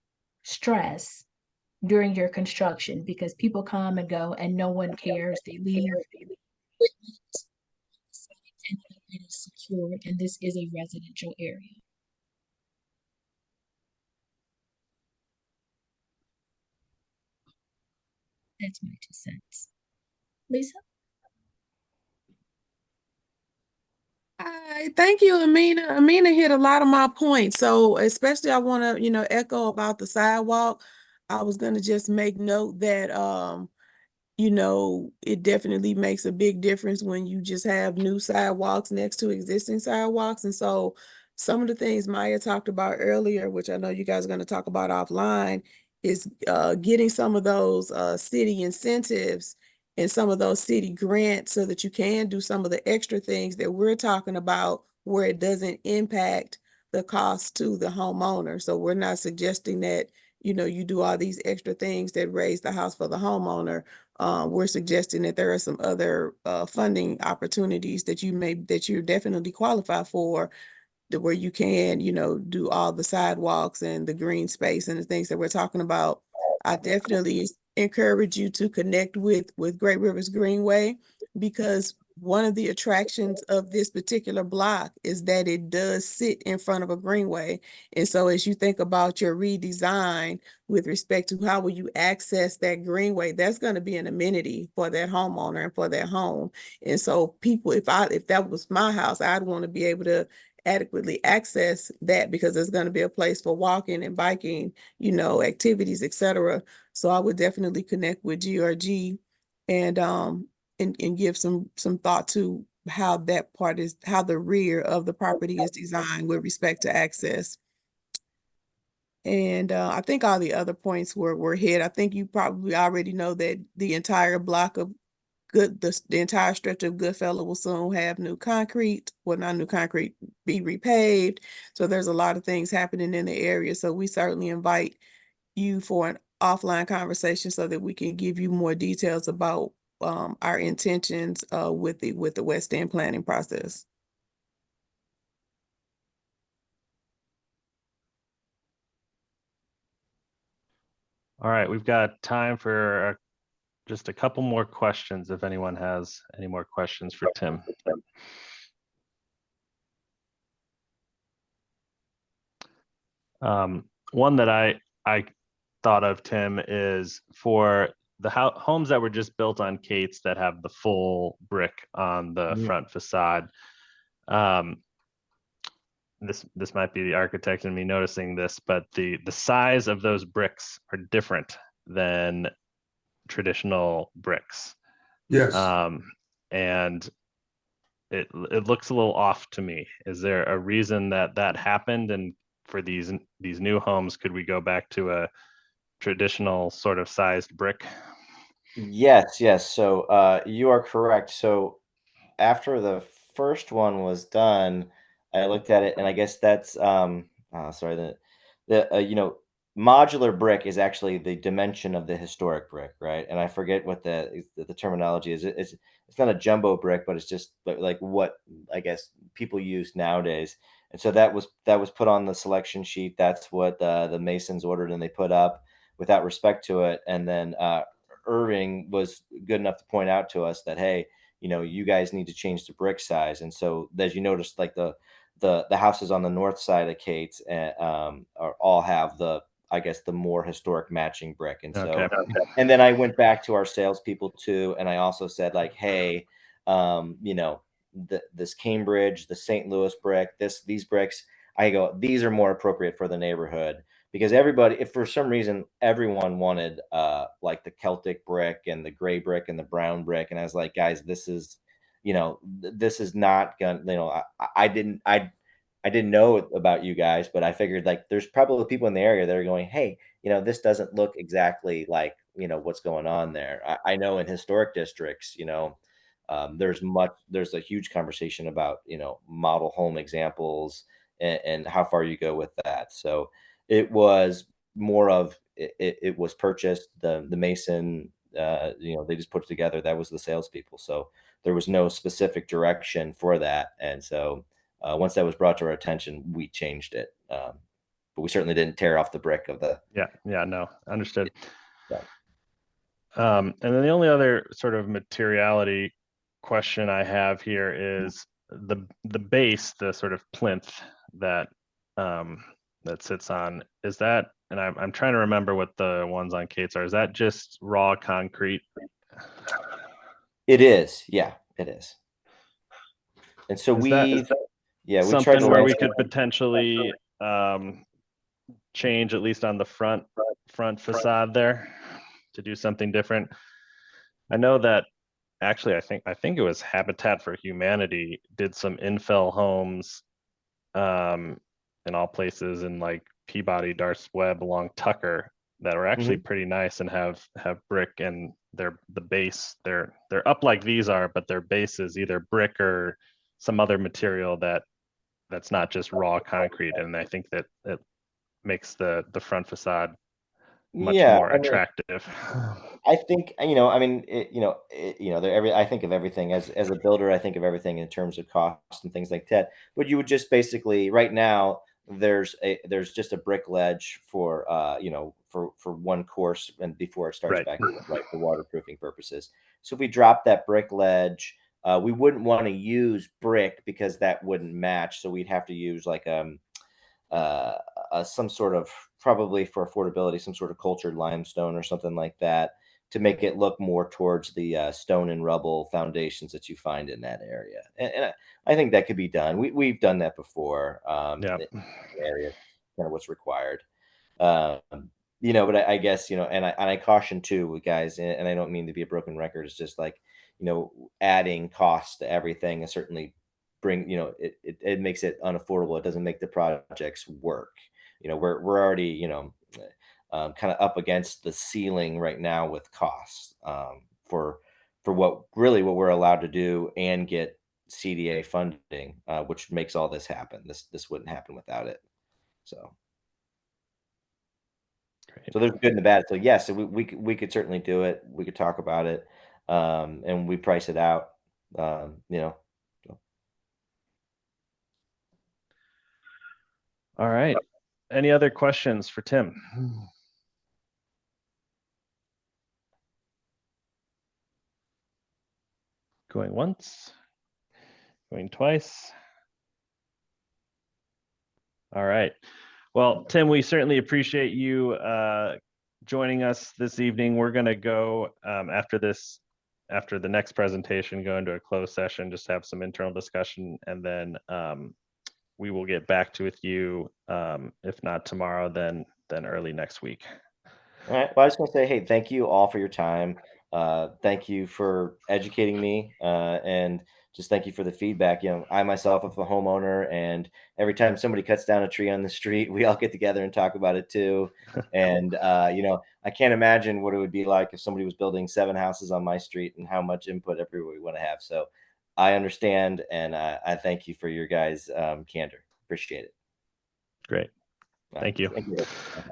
stress during your construction, because people come and go and no one cares. They leave equipment, and it is secure, and this is a residential area. That's my 2 cents. Lisa? Hi, thank you, Amina. Amina hit a lot of my points. So especially I want to, echo about the sidewalk. I was going to just make note that, it definitely makes a big difference when you just have new sidewalks next to existing sidewalks. And so some of the things Maya talked about earlier, which I know you guys are going to talk about offline, is getting some of those city incentives and some of those city grants so that you can do some of the extra things that we're talking about where it doesn't impact the cost to the homeowner. So we're not suggesting that, you do all these extra things that raise the house for the homeowner. We're suggesting that there are some other funding opportunities that you definitely qualify for, where you can, do all the sidewalks and the green space and the things that we're talking about. I definitely encourage you to connect with Great Rivers Greenway, because one of the attractions of this particular block is that it does sit in front of a greenway. And so as you think about your redesign with respect to how will you access that greenway, that's going to be an amenity for that homeowner and for their home. And so people, if that was my house, I'd want to be able to adequately access that, because there's going to be a place for walking and biking, activities, etc. So I would definitely connect with GRG and give some thought to how that part is, how the rear of the property is designed with respect to access. And I think all the other points were hit. I think you probably already know that the entire block of the entire stretch of Goodfellow will soon have new concrete. Well, not new concrete, be repaved. So there's a lot of things happening in the area. So we certainly invite you for an offline conversation so that we can give you more details about our intentions with the West End planning process. All right, we've got time for just a couple more questions if anyone has any more questions for Tim. One that I thought of, Tim, is for the homes that were just built on Cates that have the full brick on the front facade. This might be the architect and me noticing this, but the size of those bricks are different than traditional bricks. Yes. And it looks a little off to me. Is there a reason that happened? And for these new homes, could we go back to a traditional sort of sized brick? Yes. So you are correct. So after the first one was done, I looked at it, and I guess that's sorry, the modular brick is actually the dimension of the historic brick, right? And I forget what the terminology is. It's not a jumbo brick, but it's just like what I guess people use nowadays. And so that was put on the selection sheet. That's what the Masons ordered and they put up without respect to it. And then Irving was good enough to point out to us that, hey, you guys need to change the brick size. And so as you noticed, like the houses on the north side of Kate's all have I guess the more historic matching brick. And so, Okay. and then I went back to our salespeople too. And I also said like, hey, this Cambridge, the St. Louis brick, these bricks, I go, these are more appropriate for the neighborhood, because if for some reason everyone wanted like the Celtic brick and the gray brick and the brown brick. And I was like, guys, this is not gonna, I didn't know about you guys, but I figured like there's probably people in the area that are going, hey, this doesn't look exactly like, what's going on there. I know in historic districts, there's a huge conversation about, model home examples and how far you go with that. So it was more of, it was purchased, the Mason, they just put it together. That was the salespeople. So there was no specific direction for that. And so once that was brought to our attention, we changed it. But we certainly didn't tear off the brick of the. Yeah, no, understood. Yeah. And then the only other sort of materiality question I have here is the base, the sort of plinth that that sits on. Is that, and I'm trying to remember what the ones on Kate's are. Is that just raw concrete? It is, yeah, it is. And so is we tried something to where we could potentially change, at least on the front facade there, to do something different. I know that actually I think it was Habitat for Humanity did some infill homes in all places in like Peabody, Darth's Web, along Tucker, that were actually pretty nice and have brick, and the base, they're up like these are, but their base is either brick or some other material that's not just raw concrete. And I think that it makes the front facade much more attractive. I think, I think of everything as a builder. I think of everything in terms of cost and things like that. But you would just basically, right now, there's just a brick ledge for for one course, and before it starts back right, for waterproofing purposes. So if we drop that brick ledge, we wouldn't want to use brick because that wouldn't match. So we'd have to use like some sort of, probably for affordability, some sort of cultured limestone or something like that, to make it look more towards the stone and rubble foundations that you find in that area. And I think that could be done. We've done that before. In the area, kind of what's required. But I guess, and I caution too, guys, and I don't mean to be a broken record. It's just like, adding costs to everything is certainly bring, it makes it unaffordable. It doesn't make the projects work. We're already, kind of up against the ceiling right now with costs for what we're allowed to do and get CDA funding, which makes all this happen. This wouldn't happen without it. So. Great. So there's good and the bad. So yes, we could certainly do it. We could talk about it, and we price it out. So. All right. Any other questions for Tim? Going once, going twice. All right. Well, Tim, we certainly appreciate you joining us this evening. We're going to go after the next presentation, go into a closed session, just have some internal discussion, and then we will get back with you, if not tomorrow, then early next week. All right. Well, I was going to say, hey, thank you all for your time. Thank you for educating me, and just thank you for the feedback. I myself am a homeowner, and every time somebody cuts down a tree on the street, we all get together and talk about it too. And I can't imagine what it would be like if somebody was building 7 houses on my street and how much input everybody would have. So I understand, and I thank you for your guys' candor. Appreciate it. Great. Thank you. Thank you.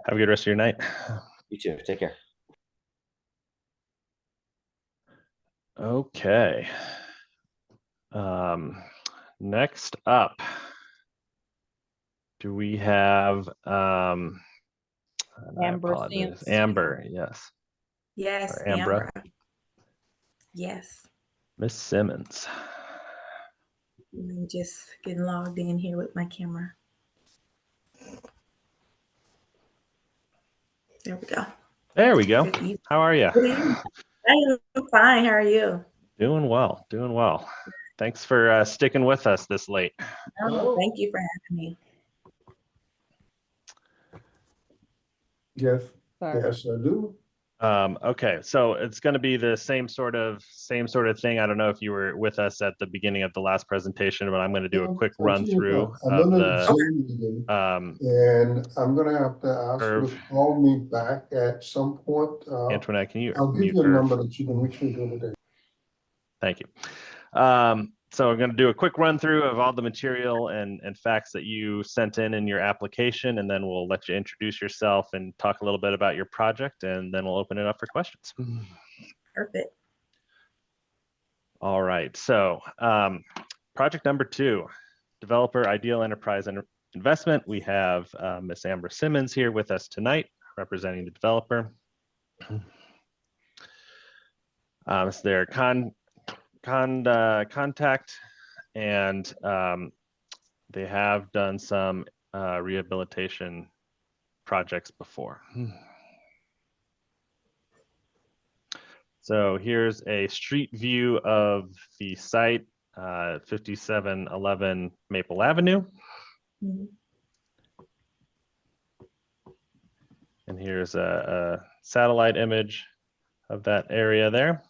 Have a good rest of your night. You too. Take care. Okay. next up, do we have and I Amber apologize. Sims. Amber, yes. Yes, Or Ambra. Ambra. Yes. Miss Simmons. I'm just getting logged in here with my camera. There we go. There we go. Good evening. How are you? Good evening. I'm fine. How are you? Doing well, doing well. Thanks for sticking with us this late. Oh, thank you for having me. Yes, Sorry. yes, I do. Okay, so it's going to be the same sort of thing. I don't know if you were with us at the beginning of the last presentation, but I'm going to do a quick run through I'm of in a the Zoom meeting, and I'm gonna have to ask you to call me back at some point. Antoinette, can you I'll give mute you a her? number that you can reach me during the day. Thank you. So I'm going to do a quick run through of all the material and facts that you sent in your application, and then we'll let you introduce yourself and talk a little bit about your project, and then we'll open it up for questions. Perfect. All right, so project number 2, developer ideal enterprise and investment. We have Miss Amber Simmons here with us tonight, representing the developer. It's their contact, and they have done some rehabilitation projects before. So here's a street view of the site, 5711 Maple Avenue. Mhm. And here's a satellite image of that area there.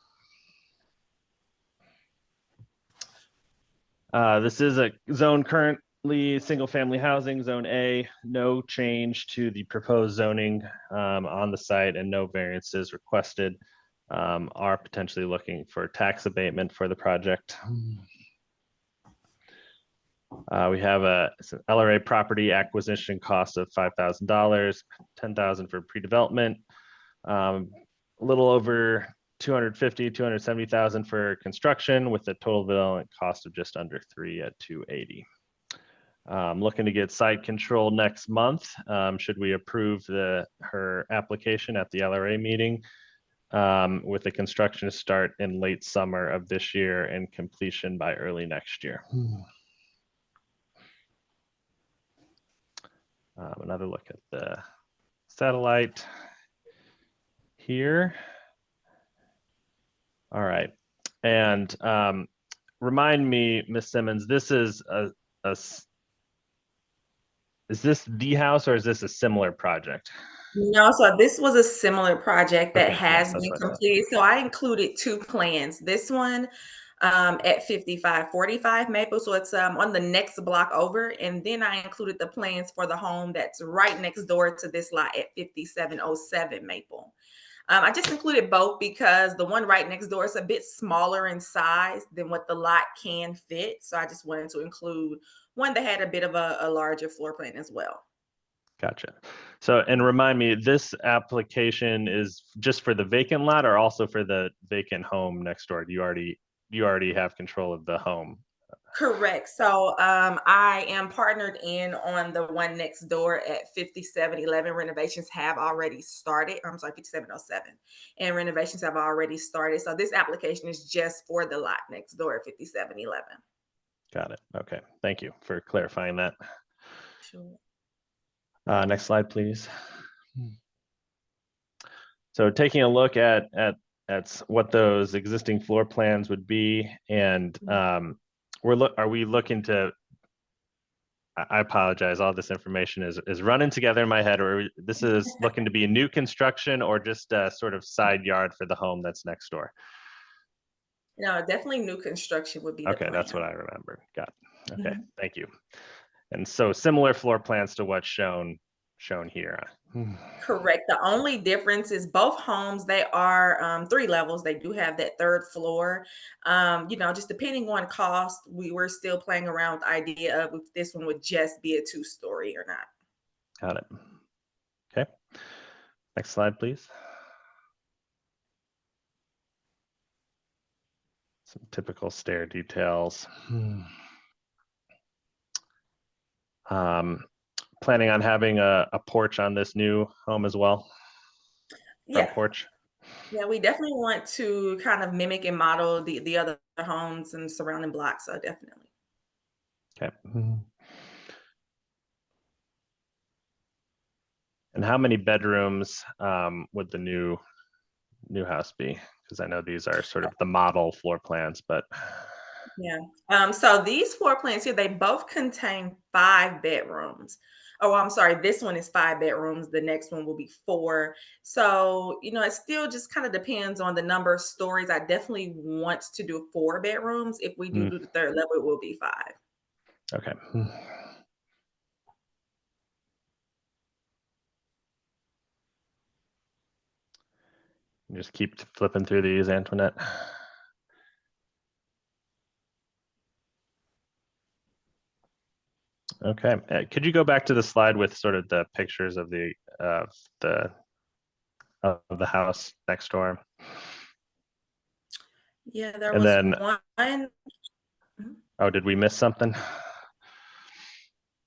This is a zone currently single family housing, zone A, no change to the proposed zoning on the site and no variances requested. Are potentially looking for tax abatement for the project. We have it's an LRA property acquisition cost of $5,000, $10,000 for pre-development, a little over 270,000 for construction, with a total development cost of just under 3 at 280. Looking to get site control next month, should we approve her application at the LRA meeting, with the construction start in late summer of this year and completion by early next year. Another look at the satellite here. All right, and remind me, Ms. Simmons, this is is this the house or is this a similar project? No, so this was a similar project that Okay, has that's been what I thought. completed. So I included 2 plans. This one at 5545 Maple. So it's on the next block over. And then I included the plans for the home that's right next door to this lot at 5707 Maple. I just included both because the one right next door is a bit smaller in size than what the lot can fit. So I just wanted to include one that had a bit of a larger floor plan as well. Gotcha. So, and remind me, this application is just for the vacant lot or also for the vacant home next door? Do you already have control of the home? Correct. So I am partnered in on the one next door at 5711. Renovations have already started. I'm sorry, 5707. And renovations have already started. So this application is just for the lot next door at 5711. Got it. Okay. Thank you for clarifying that. Sure. Next slide, please. So taking a look at what those existing floor plans would be, and are we looking to? I apologize. All this information is running together in my head. Or this is looking to be a new construction or just a sort of side yard for the home that's next door? No, definitely new construction would be the Okay, that's plan. what I remember. Got it. Okay, Mhm. thank you. And so similar floor plans to what's shown here. Correct. The only difference is both homes, they are 3 levels. They do have that 3rd floor. Just depending on cost, we were still playing around with the idea of if this one would just be a 2-story or not. Got it. Okay. Next slide, please. Some typical stair details. Planning on having a porch on this new home as well? Front Yeah, porch? yeah, we definitely want to kind of mimic and model the other homes and surrounding blocks. So definitely. Okay. And how many bedrooms would the new house be? Because I know these are sort of the model floor plans, but Yeah. So these floor plans here, they both contain 5 bedrooms. Oh, I'm sorry. This one is 5 bedrooms. The next one will be 4. So, it still just kind of depends on the number of stories. I definitely want to do 4 bedrooms. If we do the third level, it will be 5. okay. Just keep flipping through these, Antoinette. Okay, could you go back to the slide with sort of the pictures of the house next door? Yeah, there And was then, one. Mhm. oh, did we miss something?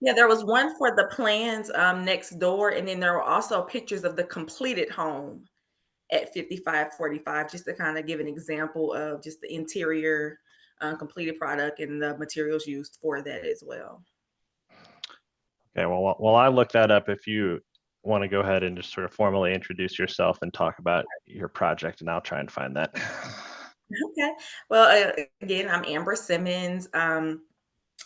Yeah, there was one for the plans next door, and then there were also pictures of the completed home at 5545, just to kind of give an example of just the interior completed product and the materials used for that as well. Okay, well, while I look that up, if you want to go ahead and just sort of formally introduce yourself and talk about your project, and I'll try and find that. Okay. Well, again, I'm Amber Simmons.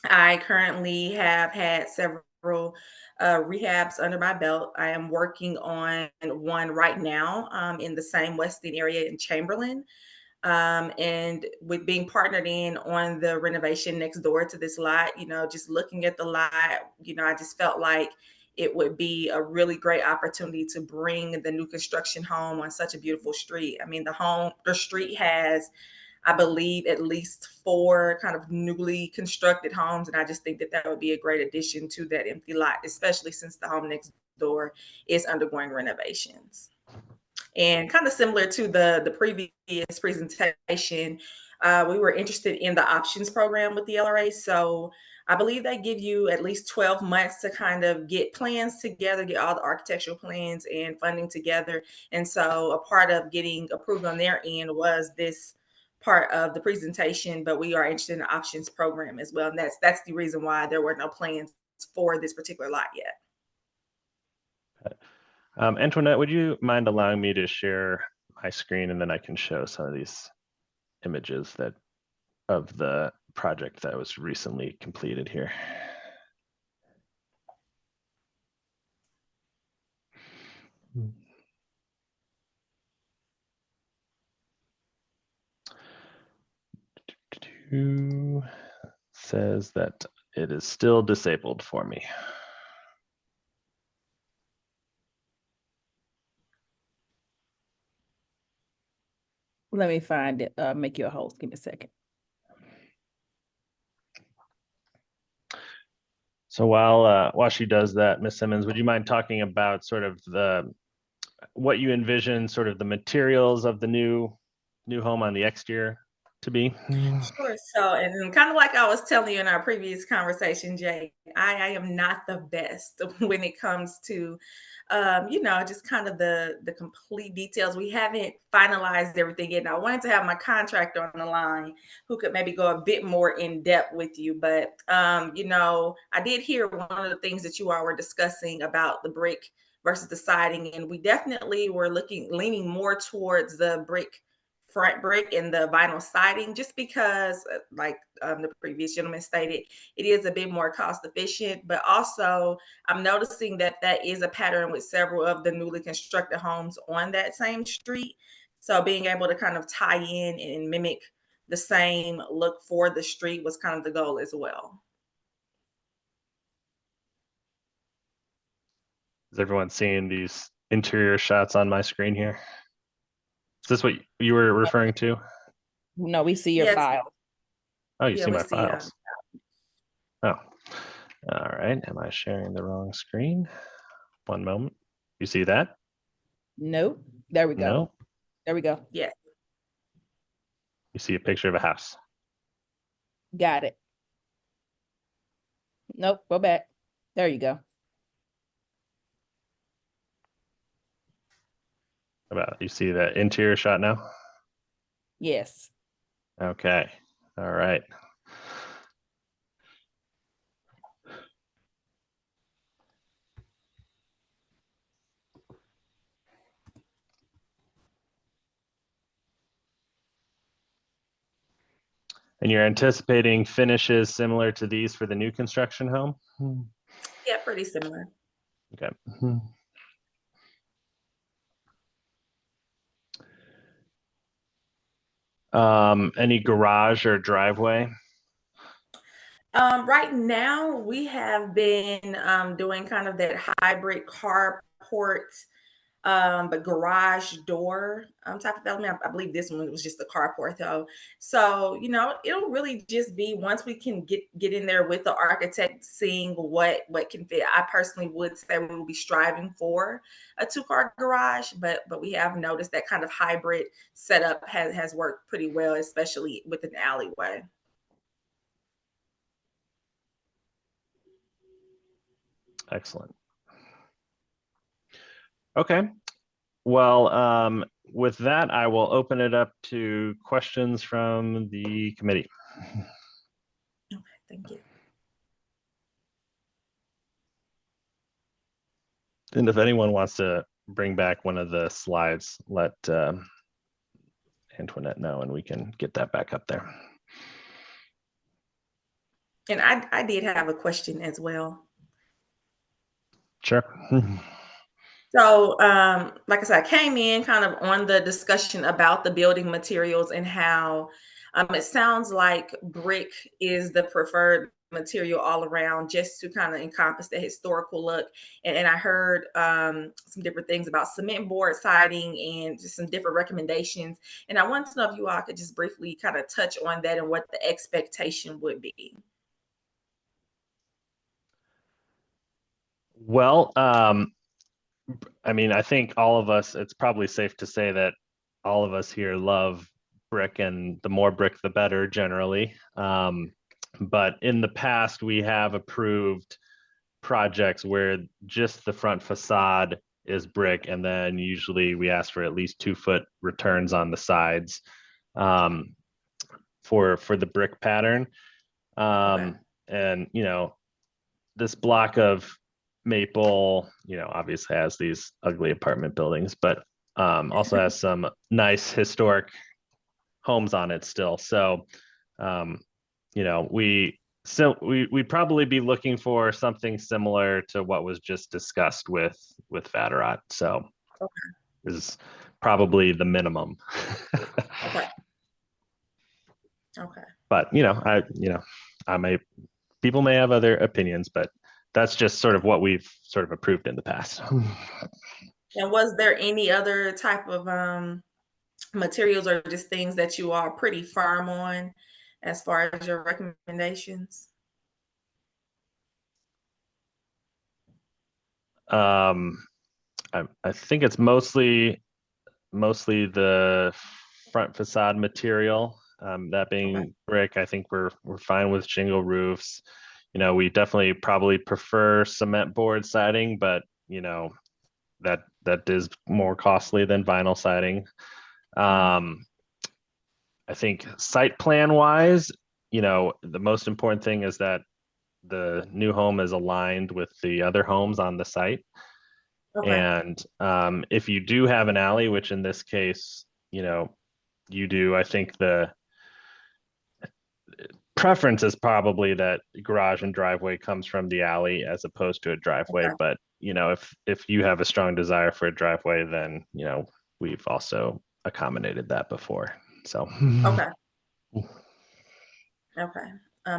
I currently have had several rehabs under my belt. I am working on one right now in the same Weston area in Chamberlain. And with being partnered in on the renovation next door to this lot, just looking at the lot, I just felt like it would be a really great opportunity to bring the new construction home on such a beautiful street. I mean, the street has, I believe, at least 4 kind of newly constructed homes. And I just think that that would be a great addition to that empty lot, especially since the home next door is undergoing renovations. And kind of similar to the previous presentation, we were interested in the options program with the LRA. So I believe they give you at least 12 months to kind of get plans together, get all the architectural plans and funding together. And so a part of getting approved on their end was this part of the presentation, but we are interested in the options program as well. And that's the reason why there were no plans for this particular lot yet. Antoinette, would you mind allowing me to share my screen, and then I can show some of these images of the project that was recently completed here? Says that it is still disabled for me. Let me find it, make you a host. Give me a second. So while she does that, Ms. Simmons, would you mind talking about sort of what you envision sort of the materials of the new home on the exterior to be? Sure. So, and kind of like I was telling you in our previous conversation, Jay, I am not the best when it comes to, just kind of the complete details. We haven't finalized everything yet. And I wanted to have my contractor on the line who could maybe go a bit more in depth with you. But, I did hear one of the things that you all were discussing about the brick versus the siding, and we definitely were leaning more towards the front brick and the vinyl siding, just because like the previous gentleman stated, it is a bit more cost efficient. But also I'm noticing that that is a pattern with several of the newly constructed homes on that same street. So being able to kind of tie in and mimic the same look for the street was kind of the goal as well. Is everyone seeing these interior shots on my screen here? Is this what you were referring to? No, we see your Yes. file. Oh, you Yeah, see we my see, files. Oh, all right. Am I sharing the wrong screen? One moment. You see that? Nope. There we go. No. There we go. Yeah. You see a picture of a house. Got it. Nope. Go back. There you go. About you see the interior shot now? Yes. Okay. All right. And you're anticipating finishes similar to these for the new construction home? Yeah, pretty similar. Okay. Any garage or driveway? Right now we have been doing kind of that hybrid carport, but garage door type of element. I believe this one was just a carport though. So, you know, it'll really just be once we can get in there with the architect, seeing what can fit. I personally would say we will be striving for a 2-car garage, but we have noticed that kind of hybrid setup has worked pretty well, especially with an alleyway. Excellent. Okay. Well, with that, I will open it up to questions from the committee. Okay, thank you. And if anyone wants to bring back one of the slides, let Antoinette know and we can get that back up there. And I did have a question as well. Sure. So, like I said, I came in kind of on the discussion about the building materials and how it sounds like brick is the preferred material all around, just to kind of encompass the historical look. And I heard some different things about cement board siding and just some different recommendations. And I wanted to know if you all could just briefly kind of touch on that and what the expectation would be. Well, I mean, I think all of us, it's probably safe to say that all of us here love brick, and the more brick, the better generally. But in the past, we have approved projects where just the front facade is brick, and then usually we ask for at least 2-foot returns on the sides for the brick pattern. And you know, this block of Maple, you know, obviously has these ugly apartment buildings, but also has some nice historic homes on it still. So, you know, we'd probably be looking for something similar to what was just discussed with Vatterott. So, is probably the minimum. Okay. Okay. But people may have other opinions, but that's just sort of what we've sort of approved in the past. And was there any other type of materials or just things that you are pretty firm on as far as your recommendations? I think it's mostly the front facade material. That being brick, I think we're fine with shingle roofs. You know, we definitely probably prefer cement board siding, but you know, that is more costly than vinyl siding. I think site plan wise, you know, the most important thing is that the new home is aligned with the other homes on the site. And if you do have an alley, which in this case, you know, you do, I think the preference is probably that garage and driveway comes from the alley as opposed to a driveway. But, you know, if you have a strong desire for a driveway, then, you know, we've also accommodated that before. So. Okay.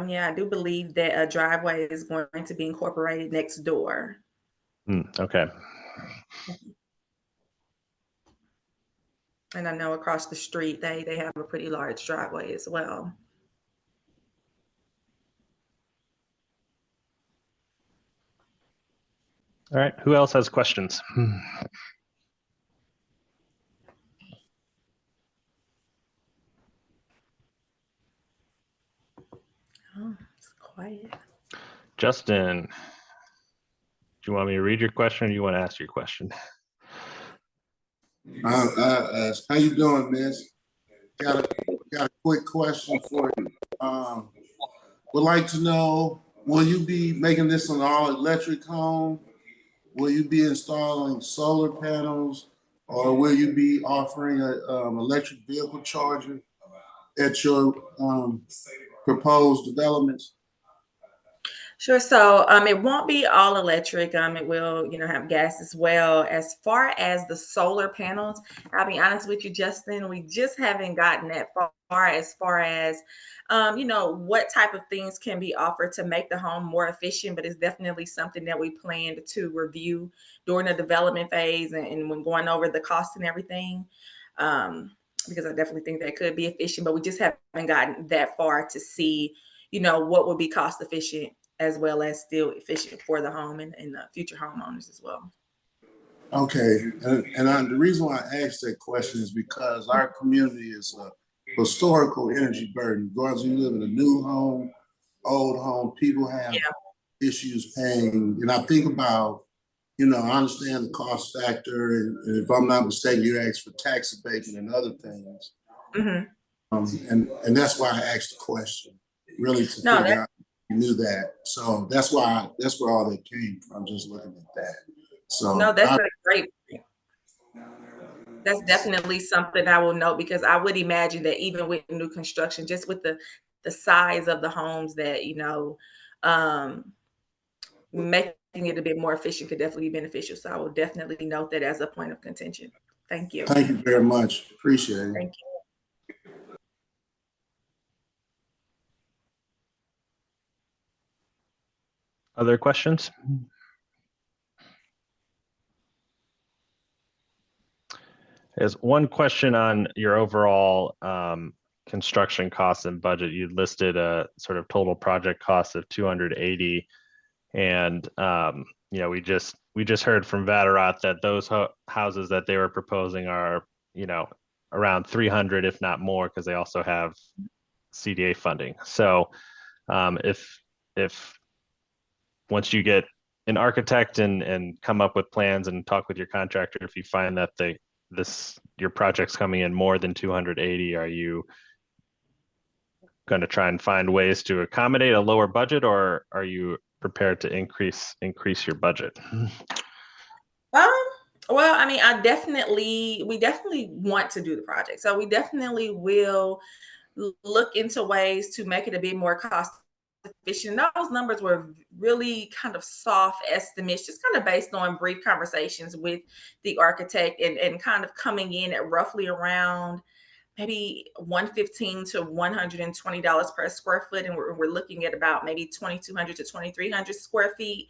Yeah, I do believe that a driveway is going to be incorporated next door. Okay. And I know across the street, they have a pretty large driveway as well. All right. Who else has questions? Oh, it's quiet. Justin. you want me to read your question or do you want to ask your question? How you doing, miss? Got a quick question for you. Would like to know, will you be making this an all-electric home? Will you be installing solar panels, or will you be offering a electric vehicle charger at your proposed developments? Sure. So it won't be all electric. It will, have gas as well. As far as the solar panels, I'll be honest with you, Justin, we just haven't gotten that far as what type of things can be offered to make the home more efficient, but it's definitely something that we plan to review during the development phase and when going over the cost and everything. Because I definitely think that could be efficient, but we just haven't gotten that far to see, what would be cost efficient as well as still efficient for the home and the future homeowners as well. Okay, and the reason why I asked that question is because our community is a historical energy burden. Regardless if you live in a new home, old home, people have issues paying. And I think about, I understand the cost factor, and if I'm not mistaken, you asked for tax abatement and other things. Mm-hmm. And that's why I asked the question, really to figure out if you knew that. So that's where all that came from, just looking at that. So no, that's that's definitely something I will note, because I would imagine that even with new construction, just with the size of the homes, that making it a bit more efficient could definitely be beneficial. So I will definitely note that as a point of contention. Thank you. Thank you very much. Appreciate it. Thank you. Other questions? There's one question on your overall construction costs and budget. You listed a sort of total project cost of 280, and we just heard from Vatterott that those houses that they were proposing are around 300, if not more, because they also have CDA funding. So if once you get an architect and come up with plans and talk with your contractor, if you find that your project's coming in more than 280, are you going to try and find ways to accommodate a lower budget, or are you prepared to increase your budget? Well, I mean, we definitely want to do the project. So we definitely will look into ways to make it a bit more cost efficient. Those numbers were really kind of soft estimates, just kind of based on brief conversations with the architect and kind of coming in at roughly around maybe $115 to $120 per square foot. And we're looking at about maybe 2,200 to 2,300 square feet.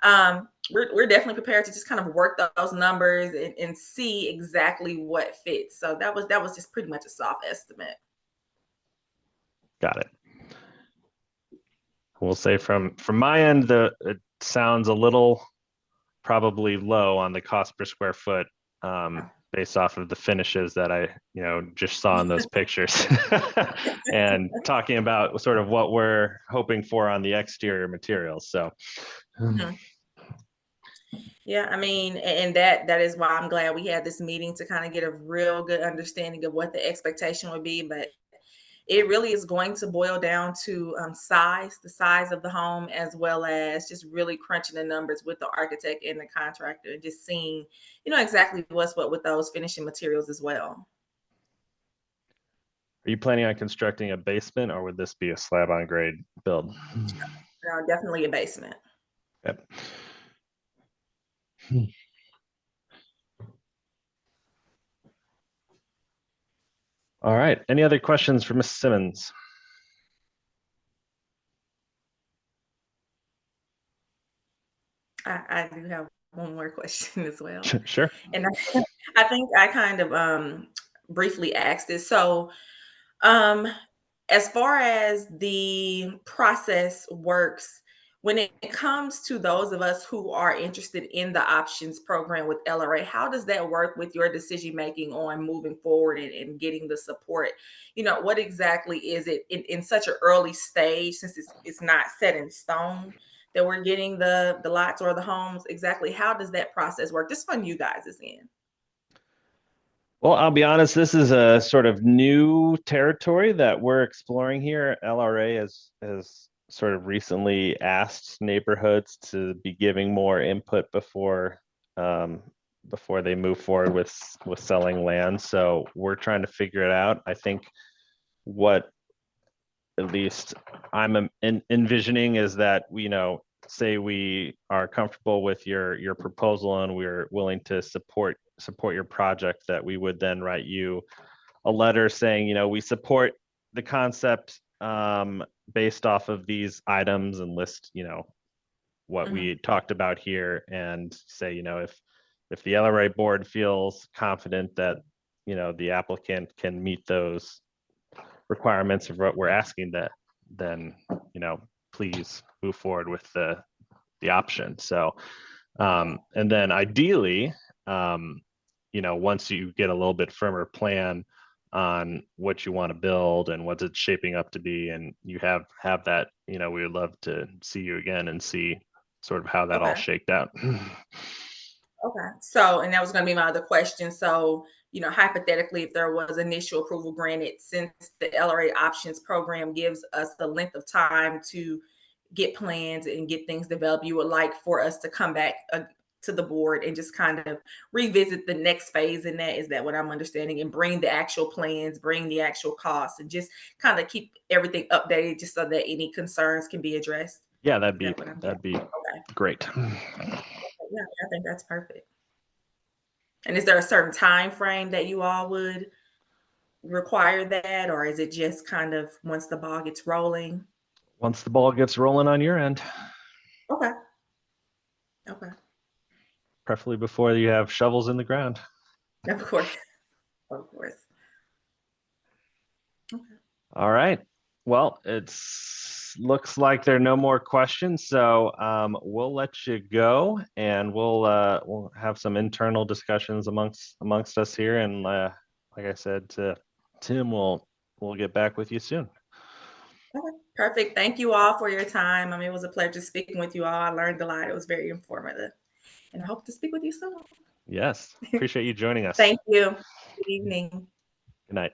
We're definitely prepared to just kind of work those numbers and see exactly what fits. So that was just pretty much a soft estimate. Got it. We'll say from my end, it sounds a little probably low on the cost per square foot, based off of the finishes that I just saw in those pictures, and talking about sort of what we're hoping for on the exterior materials. So. Mm-hmm. Yeah, I mean, and that is why I'm glad we had this meeting, to kind of get a real good understanding of what the expectation would be. But it really is going to boil down to the size of the home, as well as just really crunching the numbers with the architect and the contractor, and just seeing, exactly what's what with those finishing materials as well. Are you planning on constructing a basement, or would this be a slab on grade build? No, definitely a basement. Yep. All right. Any other questions for Ms. Simmons? I do have one more question as well. Sure. And I think I kind of briefly asked this. So as far as the process works, when it comes to those of us who are interested in the options program with LRA, how does that work with your decision making on moving forward and getting the support? What exactly is it in such an early stage, since it's not set in stone, that we're getting the lots or the homes? Exactly how does that process work? Just on you guys' end. Well, I'll be honest, this is a sort of new territory that we're exploring here. LRA has sort of recently asked neighborhoods to be giving more input before they move forward with selling land. So we're trying to figure it out. I think what at least I'm envisioning is that say we are comfortable with your proposal and we're willing to support your project, that we would then write you a letter saying, we support the concept based off of these items, and list, what we talked about here, and say, if the LRA board feels confident that, the applicant can meet those requirements of what we're asking, that then, please move forward with the option. So, and then ideally, once you get a little bit firmer plan on what you want to build and what it's shaping up to be, and you have that, we would love to see you again and see sort of how that all shaked out. Okay. So, and that was going to be my other question. So, hypothetically, if there was initial approval granted, since the LRA options program gives us the length of time to get plans and get things developed, you would like for us to come back to the board and just kind of revisit the next phase in that? Is that what I'm understanding? And bring the actual plans, bring the actual costs, and just kind of keep everything updated, just so that any concerns can be addressed? Yeah, that'd be great. Yeah, I think that's perfect. And is there a certain time frame that you all would require that, or is it just kind of once the ball gets rolling? Once the ball gets rolling on your end. Okay. Preferably before you have shovels in the ground. Of course. Of course. Okay. All right. Well, looks like there are no more questions, so we'll let you go, and we'll have some internal discussions amongst us here, and like I said to Tim, we'll get back with you soon. Okay, perfect. Thank you all for your time. It was a pleasure speaking with you all. I learned a lot. It was very informative, and I hope to speak with you soon. Yes, appreciate you joining us. Thank you. Good evening. Good night.